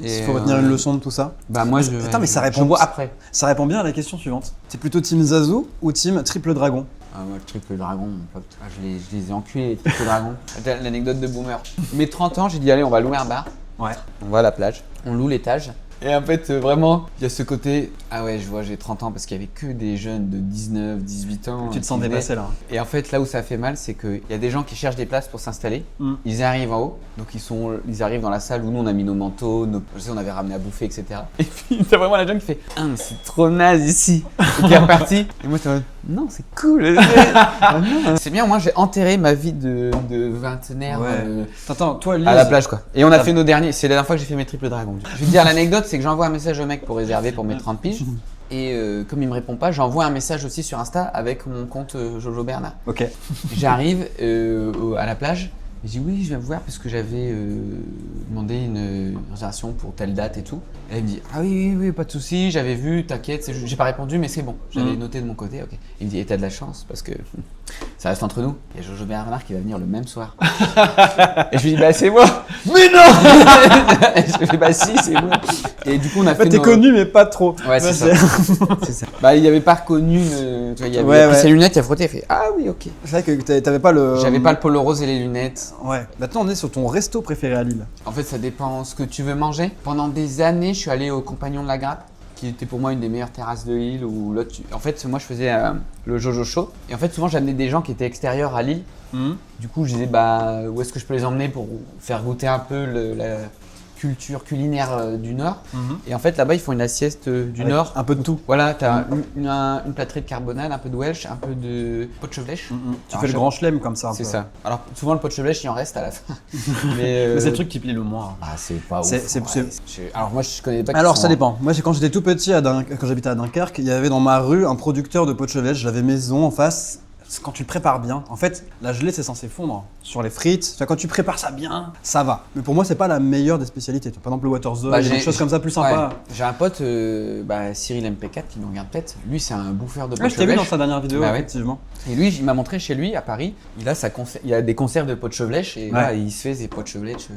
Il faut retenir une leçon de tout ça. Bah moi, je. Attends, mais ça répond. Je bois après. Ça répond bien à la question suivante. T'es plutôt team Zazu ou team Triple Dragon? Ah, moi, le triple dragon, mon pote. Ah, je les ai enculés, les triple dragons. L'anecdote de boomer. Mes 30 ans, j'ai dit, allez, on va louer un bar. Ouais. On va à la plage. On loue l'étage. Et en fait, vraiment, il y a ce côté, ah ouais, je vois, j'ai 30 ans parce qu'il y avait que des jeunes de 19, 18 ans. Tu te sens qui venaient. dépassé là. Et en fait, là où ça fait mal, c'est qu'il y a des gens qui cherchent des places pour s'installer. Mm. Ils arrivent en haut, donc ils arrivent dans la salle où nous on a mis nos manteaux, je sais, on avait ramené à bouffer, etc. Et puis t'as vraiment la jeune qui fait, ah mais c'est trop naze ici, et qui est reparti. Et moi, t'es en mode, non, c'est cool. Ah, non. C'est bien, moi j'ai enterré ma vie de vingtenaire Ouais. Attends, toi, Lise, à la plage quoi. Et on a Ah. fait nos derniers, c'est la dernière fois que j'ai fait mes triple dragons. Je vais te dire l'anecdote, c'est que j'envoie un message au mec pour réserver pour mes 30 piges. Et comme il me répond pas, j'envoie un message aussi sur Insta avec mon compte Jojo Bernard. Ok. J'arrive à la plage, et je dis oui, je viens vous voir parce que j'avais demandé une réservation pour telle date et tout. Et elle me dit ah oui, pas de souci, j'avais vu, t'inquiète, j'ai pas répondu mais c'est bon, j'avais noté de mon côté, ok. Il me dit et t'as de la chance parce que ça reste entre nous. Il y a Jojo Bernard qui va venir le même soir. Et je lui dis bah c'est moi. Mais non. Et je lui dis bah si c'est moi. Et du coup on a fait. T'es connu mais pas trop. Ouais, c'est ça. C'est ça. Bah, il avait pas reconnu. Tu vois, il avait Ouais, pris ouais. ses lunettes, il a frotté, il a fait ah oui, ok. C'est vrai que t'avais pas le. J'avais pas le polo rose et les lunettes. Ouais. Maintenant, on est sur ton resto préféré à Lille. En fait, ça dépend ce que tu veux manger. Pendant des années, je suis allé au Compagnon de la Grappe, qui était pour moi une des meilleures terrasses de Lille. Où là, en fait, moi, je faisais le Jojo Show. Et en fait, souvent, j'amenais des gens qui étaient extérieurs à Lille. Du coup, je disais bah où est-ce que je peux les emmener pour faire goûter un peu la culture culinaire du Nord. Et en fait, là-bas, ils font une assiette du Avec Nord. un peu de tout. Voilà, t'as une plâtrée de carbonade, un peu de Welsh, un peu de pot de chevlèche. Tu Alors, fais le je- grand chelem comme ça. un C'est peu. ça. Alors, souvent, le pot de chevèche, il en reste à la fin. Mais Mais c'est le truc qui plaît le moins. Ah, c'est pas ouf. C'est- en vrai. Alors, moi, je connais pas. qui Alors sont- ça dépend. Moi quand j'étais tout petit, quand j'habitais à Dunkerque, il y avait dans ma rue un producteur de pot de chevèche. J'avais maison en face. C'est quand tu le prépares bien. En fait, la gelée c'est censé fondre sur les frites. Tu vois, quand tu prépares ça bien, ça va. Mais pour moi, c'est pas la meilleure des spécialités. Tu vois, par exemple, le Waterzo, Bah, il y a des choses comme ça plus sympas. Ouais. J'ai un pote, Cyril MP4, qui nous regarde peut-être. Lui, c'est un bouffeur de pot Ouais, de je t'ai vu dans chevèche. sa dernière vidéo, Bah ouais. effectivement. Et lui, il m'a montré chez lui, à Paris, il a des conserves de pot de chevèche. Et là, il se fait des pots de chevèche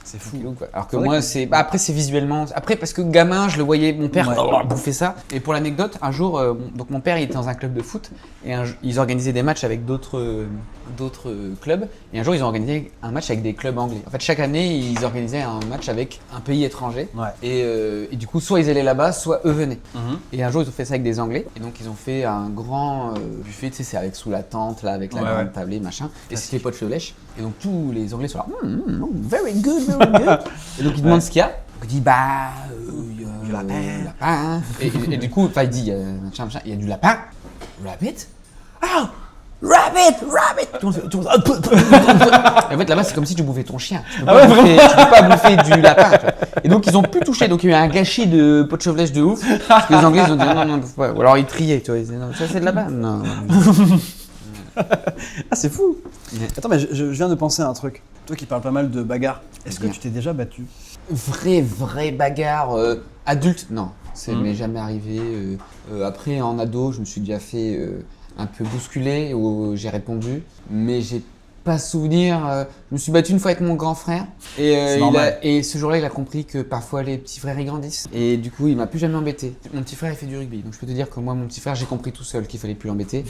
C'est fou. kilos, quoi. Alors que C'est vrai moi, que- c'est. Bah, après, c'est visuellement. Après, parce que gamin, je le voyais, mon père Ouais. bouffer ça. Et pour l'anecdote, un jour, donc mon père, il était dans un club de foot et ils organisaient des matchs avec d'autres clubs. Et un jour, ils ont organisé un match avec des clubs anglais. En fait, chaque année, ils organisaient un match avec un pays étranger. Ouais. Et du coup, soit ils allaient là-bas, soit eux venaient. Mhm. Et un jour, ils ont fait ça avec des Anglais. Et donc, ils ont fait un grand buffet, tu sais, c'est avec sous la tente, là, avec la Ouais, grande ouais. tablée, machin. Et c'était potes de lèche. Et donc, tous les Anglais sont là, very good, very good. Et donc, ils demandent ce qu'il y a. Donc, il dit, bah, il y a Du lapin. lapin. Et du coup, enfin, il dit, machin, il y a du lapin. Rabbit? Oh! Rabbit! Tout le monde fait, et en fait, là-bas, c'est comme si tu bouffais ton chien. Tu peux pas bouffer du lapin. Tu vois. Et donc, ils ont pu toucher. Donc, il y a eu un gâchis de pot de chevelèche de ouf. Parce que les Anglais, ils ont dit non, bouffe pas. Ou alors, ils triaient. Tu vois, ils disaient, non, ça, c'est de lapin. Non. Ah, c'est fou. Ouais. Attends, mais je viens de penser à un truc. Toi qui parles pas mal de bagarre, est-ce que Bien. tu t'es déjà battu? Vraie bagarre adulte, non. Ça Mhm. m'est jamais arrivé. Après, en ado, je me suis déjà fait un peu bousculer où j'ai répondu. Mais j'ai pas souvenir. Je me suis battu une fois avec mon grand frère. Et, C'est normal. et ce jour-là, il a compris que parfois les petits frères ils grandissent. Et du coup, il m'a plus jamais embêté. Mon petit frère, il fait du rugby. Donc je peux te dire que moi, mon petit frère, j'ai compris tout seul qu'il fallait plus l'embêter.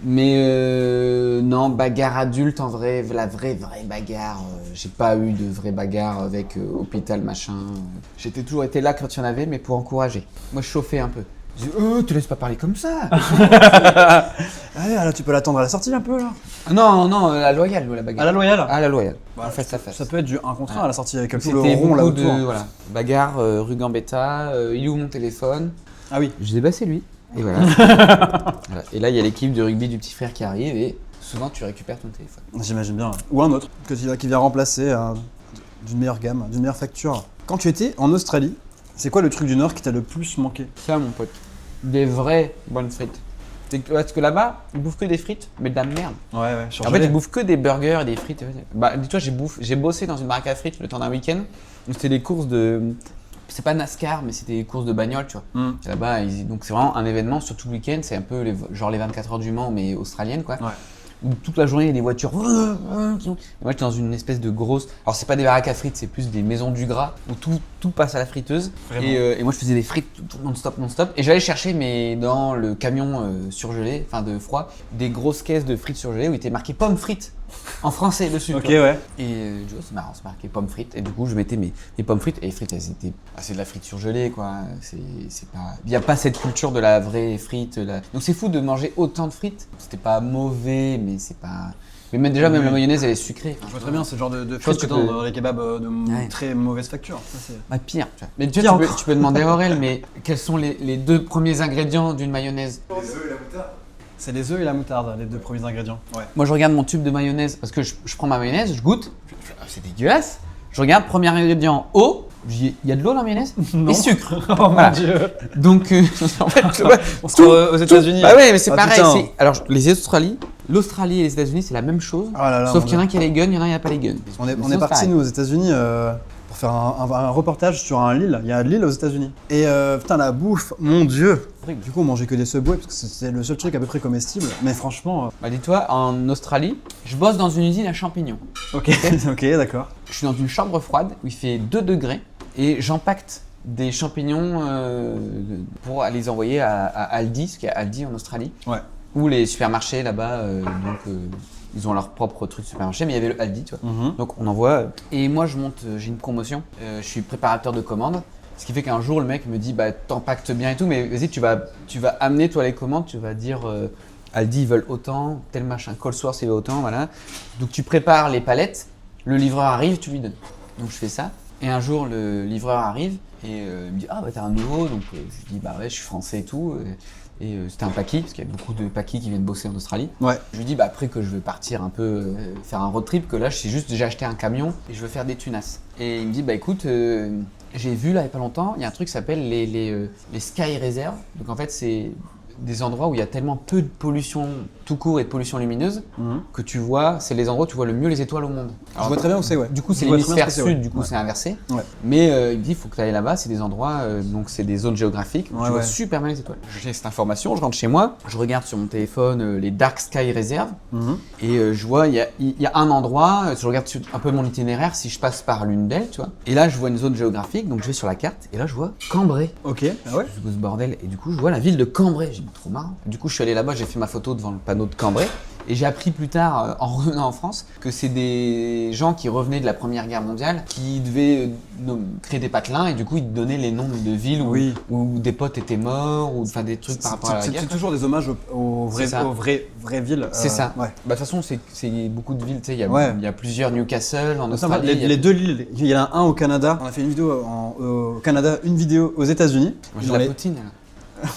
Mais non, bagarre adulte, en vrai, la vraie bagarre. J'ai pas eu de vraie bagarre avec hôpital, machin. J'étais toujours été là quand il y en avait, mais pour encourager. Moi, je chauffais un peu. Je dis, te laisse pas parler comme ça. Ah, là, tu peux l'attendre à la sortie un peu, là. Ah non, la loyale, la bagarre. À la loyale. Ah, la loyale. Bah, En face à face. Ça peut être du 1 contre 1 à la sortie avec tout le C'était rond là beaucoup autour. de voilà, bagarre, rue Gambetta, il est où mon téléphone? Ah oui. Je dis bah c'est lui. Et voilà. Voilà. Et là il y a l'équipe de rugby du petit frère qui arrive et souvent tu récupères ton téléphone. J'imagine bien. Ou un autre qui vient remplacer d'une meilleure gamme, d'une meilleure facture. Quand tu étais en Australie, c'est quoi le truc du Nord qui t'a le plus manqué? Ça mon pote. Des vraies bonnes frites. Parce que là-bas, ils bouffent que des frites, mais de la merde. Ouais, En fait, ils bouffent que des burgers et des frites. Bah, dis-toi, j'ai bossé dans une baraque à frites le temps d'un week-end. Donc, c'était des courses de. C'est pas NASCAR, mais c'était des courses de bagnole, tu vois. Et là-bas, donc c'est vraiment un événement sur tout le week-end. C'est un peu genre les 24 heures du Mans, mais australiennes, quoi. Ouais. Où toute la journée, il y a des voitures. Et moi, j'étais dans une espèce de grosse. Alors, c'est pas des baraques à frites, c'est plus des maisons du gras où tout passe à la friteuse. Vraiment. Et moi, je faisais des frites tout non-stop. Et j'allais chercher, mais dans le camion surgelé, enfin de froid, des grosses caisses de frites surgelées où il était marqué pommes frites en français dessus. Ok, tu vois. ouais. Et du coup, c'est marrant, c'est marqué pommes frites. Et du coup, je mettais mes pommes frites. Et les frites, elles étaient. C'est de la frite surgelée, quoi. C'est pas. Il n'y a pas cette culture de la vraie frite. Donc, c'est fou de manger autant de frites. C'était pas mauvais, mais c'est pas. Mais même déjà, même Oui. la mayonnaise, elle est sucrée. Je vois très bien, c'est le genre de pense choses que que dans les kebabs de Ouais. très mauvaise facture. Ça, c'est- Ah, pire. Tu vois. Mais tu, Pire vois, tu peux demander à Aurel, mais quels sont les deux premiers ingrédients d'une mayonnaise? Les œufs et la moutarde. C'est les œufs et la moutarde, les deux premiers ingrédients. Ouais. Moi, je regarde mon tube de mayonnaise parce que je prends ma mayonnaise, je goûte, je fais, ah, c'est dégueulasse. Je regarde, premier ingrédient, eau. Je dis, il y a de l'eau dans la mayonnaise? Non. Et sucre. Oh Voilà. mon dieu. Donc, en fait, tu vois, On se retrouve aux États-Unis. Bah ouais, mais c'est Ah, pareil. putain. Alors, l'Australie et les États-Unis, c'est la même chose. Ah là là, sauf mon qu'il y en a qui a les guns, il y en a qui n'a pas les guns. On Mais est sinon, parti c'est nous aux États-Unis pour faire un reportage sur un Lille. Il y a un Lille aux États-Unis. Et putain, la bouffe, mon dieu. pareil. Du coup, on mangeait que des Subway parce que c'était le seul truc à peu près comestible. Mais franchement, Bah, dis-toi, en Australie, je bosse dans une usine à champignons. ok, ok, d'accord. Je suis dans une chambre froide où il fait 2 degrés et j'empacte des champignons pour aller les envoyer à Aldi, parce qu'il y a Aldi en Australie, Ouais. ou les supermarchés là-bas. Ils ont leur propre truc de supermarché, mais il y avait le Aldi, tu vois. Donc on envoie. Et moi, je monte, j'ai une promotion. Je suis préparateur de commandes. Ce qui fait qu'un jour, le mec me dit, bah, t'empactes bien et tout, mais vas-y, tu vas amener toi les commandes, tu vas dire, Aldi, ils veulent autant, tel machin, Colsource, il veut autant, voilà. Donc tu prépares les palettes, le livreur arrive, tu lui donnes. Donc je fais ça. Et un jour, le livreur arrive et il me dit, ah, bah, t'as un nouveau. Donc je lui dis, bah ouais, je suis français et tout. Et c'était un Paki, parce qu'il y a beaucoup de Pakis qui viennent bosser en Australie. Ouais. Je lui dis, bah, après que je veux partir un peu, faire un road trip, que là, j'ai acheté un camion et je veux faire des tunasses. Et il me dit, bah écoute, j'ai vu là il n'y a pas longtemps, il y a un truc qui s'appelle les Sky Reserve. Donc en fait, c'est des endroits où il y a tellement peu de pollution tout court et de pollution lumineuse que tu vois, c'est les endroits où tu vois le mieux les étoiles au monde. Je vois très bien où c'est, ouais. Du coup, c'est Je vois très bien l'hémisphère ce que c'est, sud, ouais. du coup, c'est inversé. Ouais. Mais il dit, il faut que tu ailles là-bas, c'est des endroits, donc c'est des zones géographiques où Ouais, tu vois ouais. super bien les étoiles. J'ai cette information, je rentre chez moi, je regarde sur mon téléphone les Dark Sky Reserve et je vois, il y a un endroit, je regarde un peu mon itinéraire si je passe par l'une d'elles, tu vois. Et là, je vois une zone géographique, donc je vais sur la carte et là, je vois Cambrai. Ok, ah ouais. Je vois ce bordel et du coup, je vois la ville de Cambrai. J'ai dit, trop marrant. Du coup, je suis allé là-bas, j'ai fait ma photo devant le panneau de Cambrai. Et j'ai appris plus tard, en revenant en France, que c'est des gens qui revenaient de la Première Guerre mondiale qui devaient créer des patelins et du coup ils donnaient les noms de villes Oui. où des potes étaient morts ou enfin des trucs par rapport à la guerre. C'est toujours des hommages aux C'est ça. vraies villes. C'est ça. Ouais. Bah, de toute façon, c'est beaucoup de villes. Tu sais, Ouais. il y a plusieurs Newcastle en Ça, Australie. les deux Lilles, il y en a un au Canada. On a fait une vidéo au Canada, une vidéo aux États-Unis. Moi, j'ai Dans de la les- poutine là,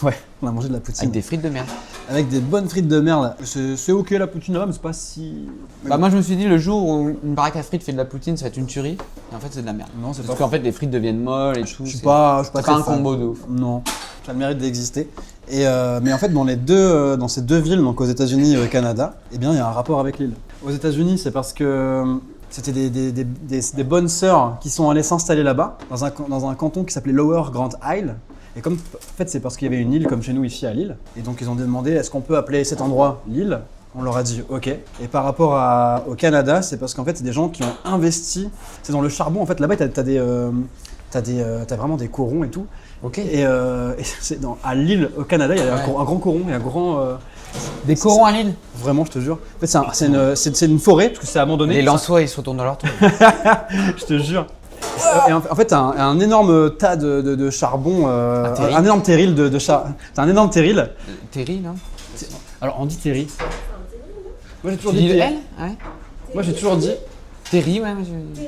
Ouais, on a mangé de la poutine. avec des frites de merde. Avec des bonnes frites de merde. C'est ok la poutine là-bas, mais c'est pas si. Bah, moi, je me suis dit, le jour où une baraque à frites fait de la poutine, ça va être une tuerie. Et en fait, c'est de la merde. Non, c'est Parce pas. qu'en fait, les frites deviennent molles et tout. Je suis c'est- pas c'est très pas un fan. combo de ouf. Non, ça a le mérite d'exister. Et mais en fait, dans ces deux villes, donc aux États-Unis et au Canada, eh bien, il y a un rapport avec l'île. Aux États-Unis, c'est parce que c'était des bonnes sœurs qui sont allées s'installer là-bas, dans un canton qui s'appelait Lower Grand Isle. Et comme, en fait, c'est parce qu'il y avait une île comme chez nous ici à Lille. Et donc, ils ont demandé est-ce qu'on peut appeler cet endroit l'île. On leur a dit OK. Et par rapport au Canada, c'est parce qu'en fait, c'est des gens qui ont investi. C'est dans le charbon. En fait, là-bas, t'as vraiment des corons et tout. Ok. Et c'est à Lille, au Canada, il y a Ouais. un grand coron, il y a un grand. Des corons à Lille. Vraiment, je te jure. En fait, c'est une forêt, parce que c'est abandonné. Les Lensois, ils se retournent dans leur tour. Je te jure. Et en fait, t'as un énorme tas de charbon, terril. un énorme terril de charbon. T'as un énorme terril. Terry, non? Alors, on dit terril. Moi, j'ai toujours Tu dit dis le terril. L? Ouais. Moi, j'ai toujours dit. Terry, ouais. Moi, je...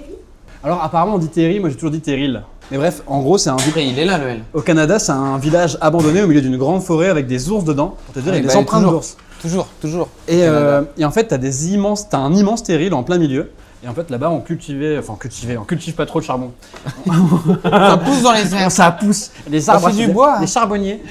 Alors, apparemment, on dit terril, moi, j'ai toujours dit terril. Mais bref, en gros, c'est un. Après, il est là, le L. Au Canada, c'est un village abandonné au milieu d'une grande forêt avec des ours dedans. Pour te dire, il y a bah, des empreintes toujours. d'ours. Toujours. Et en fait, t'as un immense terril en plein milieu. Et en fait, là-bas, on cultive pas trop le charbon. Ça pousse dans les airs. Ça pousse. Les Ça arbres, fait du bois. Les charbonniers.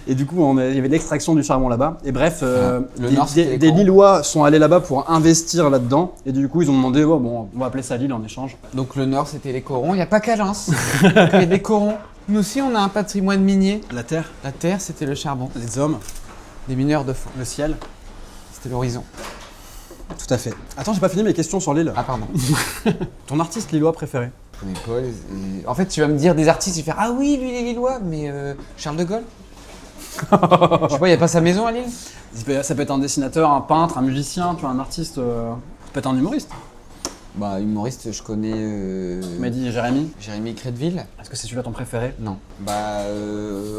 Et du coup, il y avait l'extraction du charbon là-bas. Et bref, Le Nord, c'était les des corons. Lillois sont allés là-bas pour investir là-dedans. Et du coup, ils ont demandé, oh, bon, on va appeler ça Lille en échange. Donc le Nord, c'était les corons. Il n'y a pas qu'à Lens. Il y a des corons. Nous aussi, on a un patrimoine minier. La terre, La terre, c'était le charbon. les hommes, Des mineurs de fond. le ciel. C'était l'horizon. Tout à fait. Attends, j'ai pas fini mes questions sur Lille. Ah, pardon. Ton artiste lillois préféré? Je connais pas en fait, tu vas me dire des artistes, tu vas faire ah oui, lui, il est lillois, mais Charles de Gaulle. Je sais pas, il n'y a pas sa maison à Lille? Ça peut être un dessinateur, un peintre, un musicien, tu vois, un artiste. Ça peut être un humoriste. Bah, humoriste, je connais Tu m'as dit Jérémy. Jérémy Crédville. Est-ce que c'est celui-là ton préféré? Non. Bah,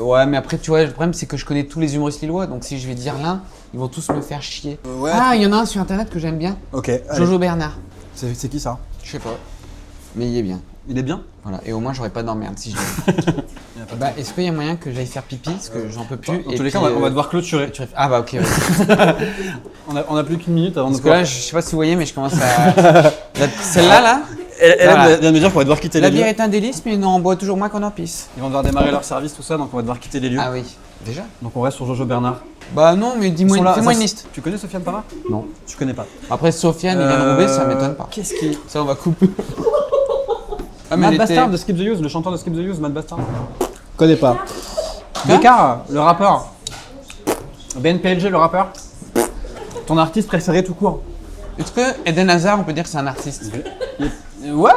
ouais, mais après, tu vois, le problème, c'est que je connais tous les humoristes lillois, donc si je vais dire l'un, ils vont tous me faire chier. Ouais. Ah, il y en a un sur internet que j'aime bien. Ok. allez. Jojo Bernard. C'est qui ça? Je sais pas. Mais il est bien. Il est bien? Voilà, et au moins j'aurais pas d'emmerde si je l'ai. Bah, est-ce qu'il y a moyen que j'aille faire pipi parce que j'en peux plus Dans tous les cas, on va devoir clôturer. Ah bah ok, ouais. On a plus qu'une minute avant Parce de que là, je sais pas si vous voyez, mais je commence à. Celle-là, là. Elle Voilà. vient de me dire qu'on va devoir quitter La les bière lieux. est un délice, mais on en boit toujours moins qu'on en pisse. Ils vont devoir démarrer leur service, tout ça, donc on va devoir quitter les lieux. Ah oui. Déjà? Donc on reste sur Jojo Bernard. Bah non, mais Ils sont dis-moi, là, fais-moi ça, une liste. Tu connais Sofiane Para? Non, tu connais pas. Après, Sofiane, il vient de Roubaix, ça m'étonne pas. Qu'est-ce qui. Ça, on va couper. Ah, Matt elle était- Bastard de Skip the Use, le chanteur de Skip the Use, Matt Bastard. Connais pas. Quoi? Descartes, le rappeur. BNPLG, le rappeur. Ton artiste préféré tout court. Est-ce que Eden Hazard, on peut dire que c'est un artiste? Ouais.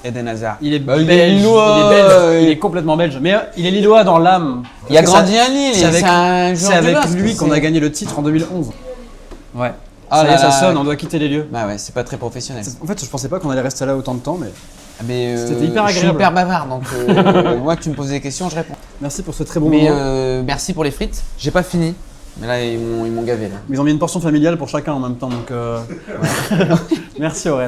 Eden Hazard. Il est Bah, il est belge. lillois, Il est belge. et- Il est complètement belge. Mais il est lillois dans l'âme. Il a Parce que grandi à Lille, c'est et avec- c'est un joueur C'est de avec LOSC, lui qu'on c'est- a gagné le titre en 2011. Ouais. Ah ça y là est, ça là. sonne, on doit quitter les lieux. Bah ouais, c'est pas très professionnel. En fait, je pensais pas qu'on allait rester là autant de temps, mais Mais C'était hyper je suis agréable. hyper bavard, donc moi, tu me poses des questions, je réponds. merci pour ce très bon Mais moment. merci pour les frites. J'ai pas fini, mais là, ils m'ont gavé là. Ils ont mis une portion familiale pour chacun en même temps, donc merci Aurèle.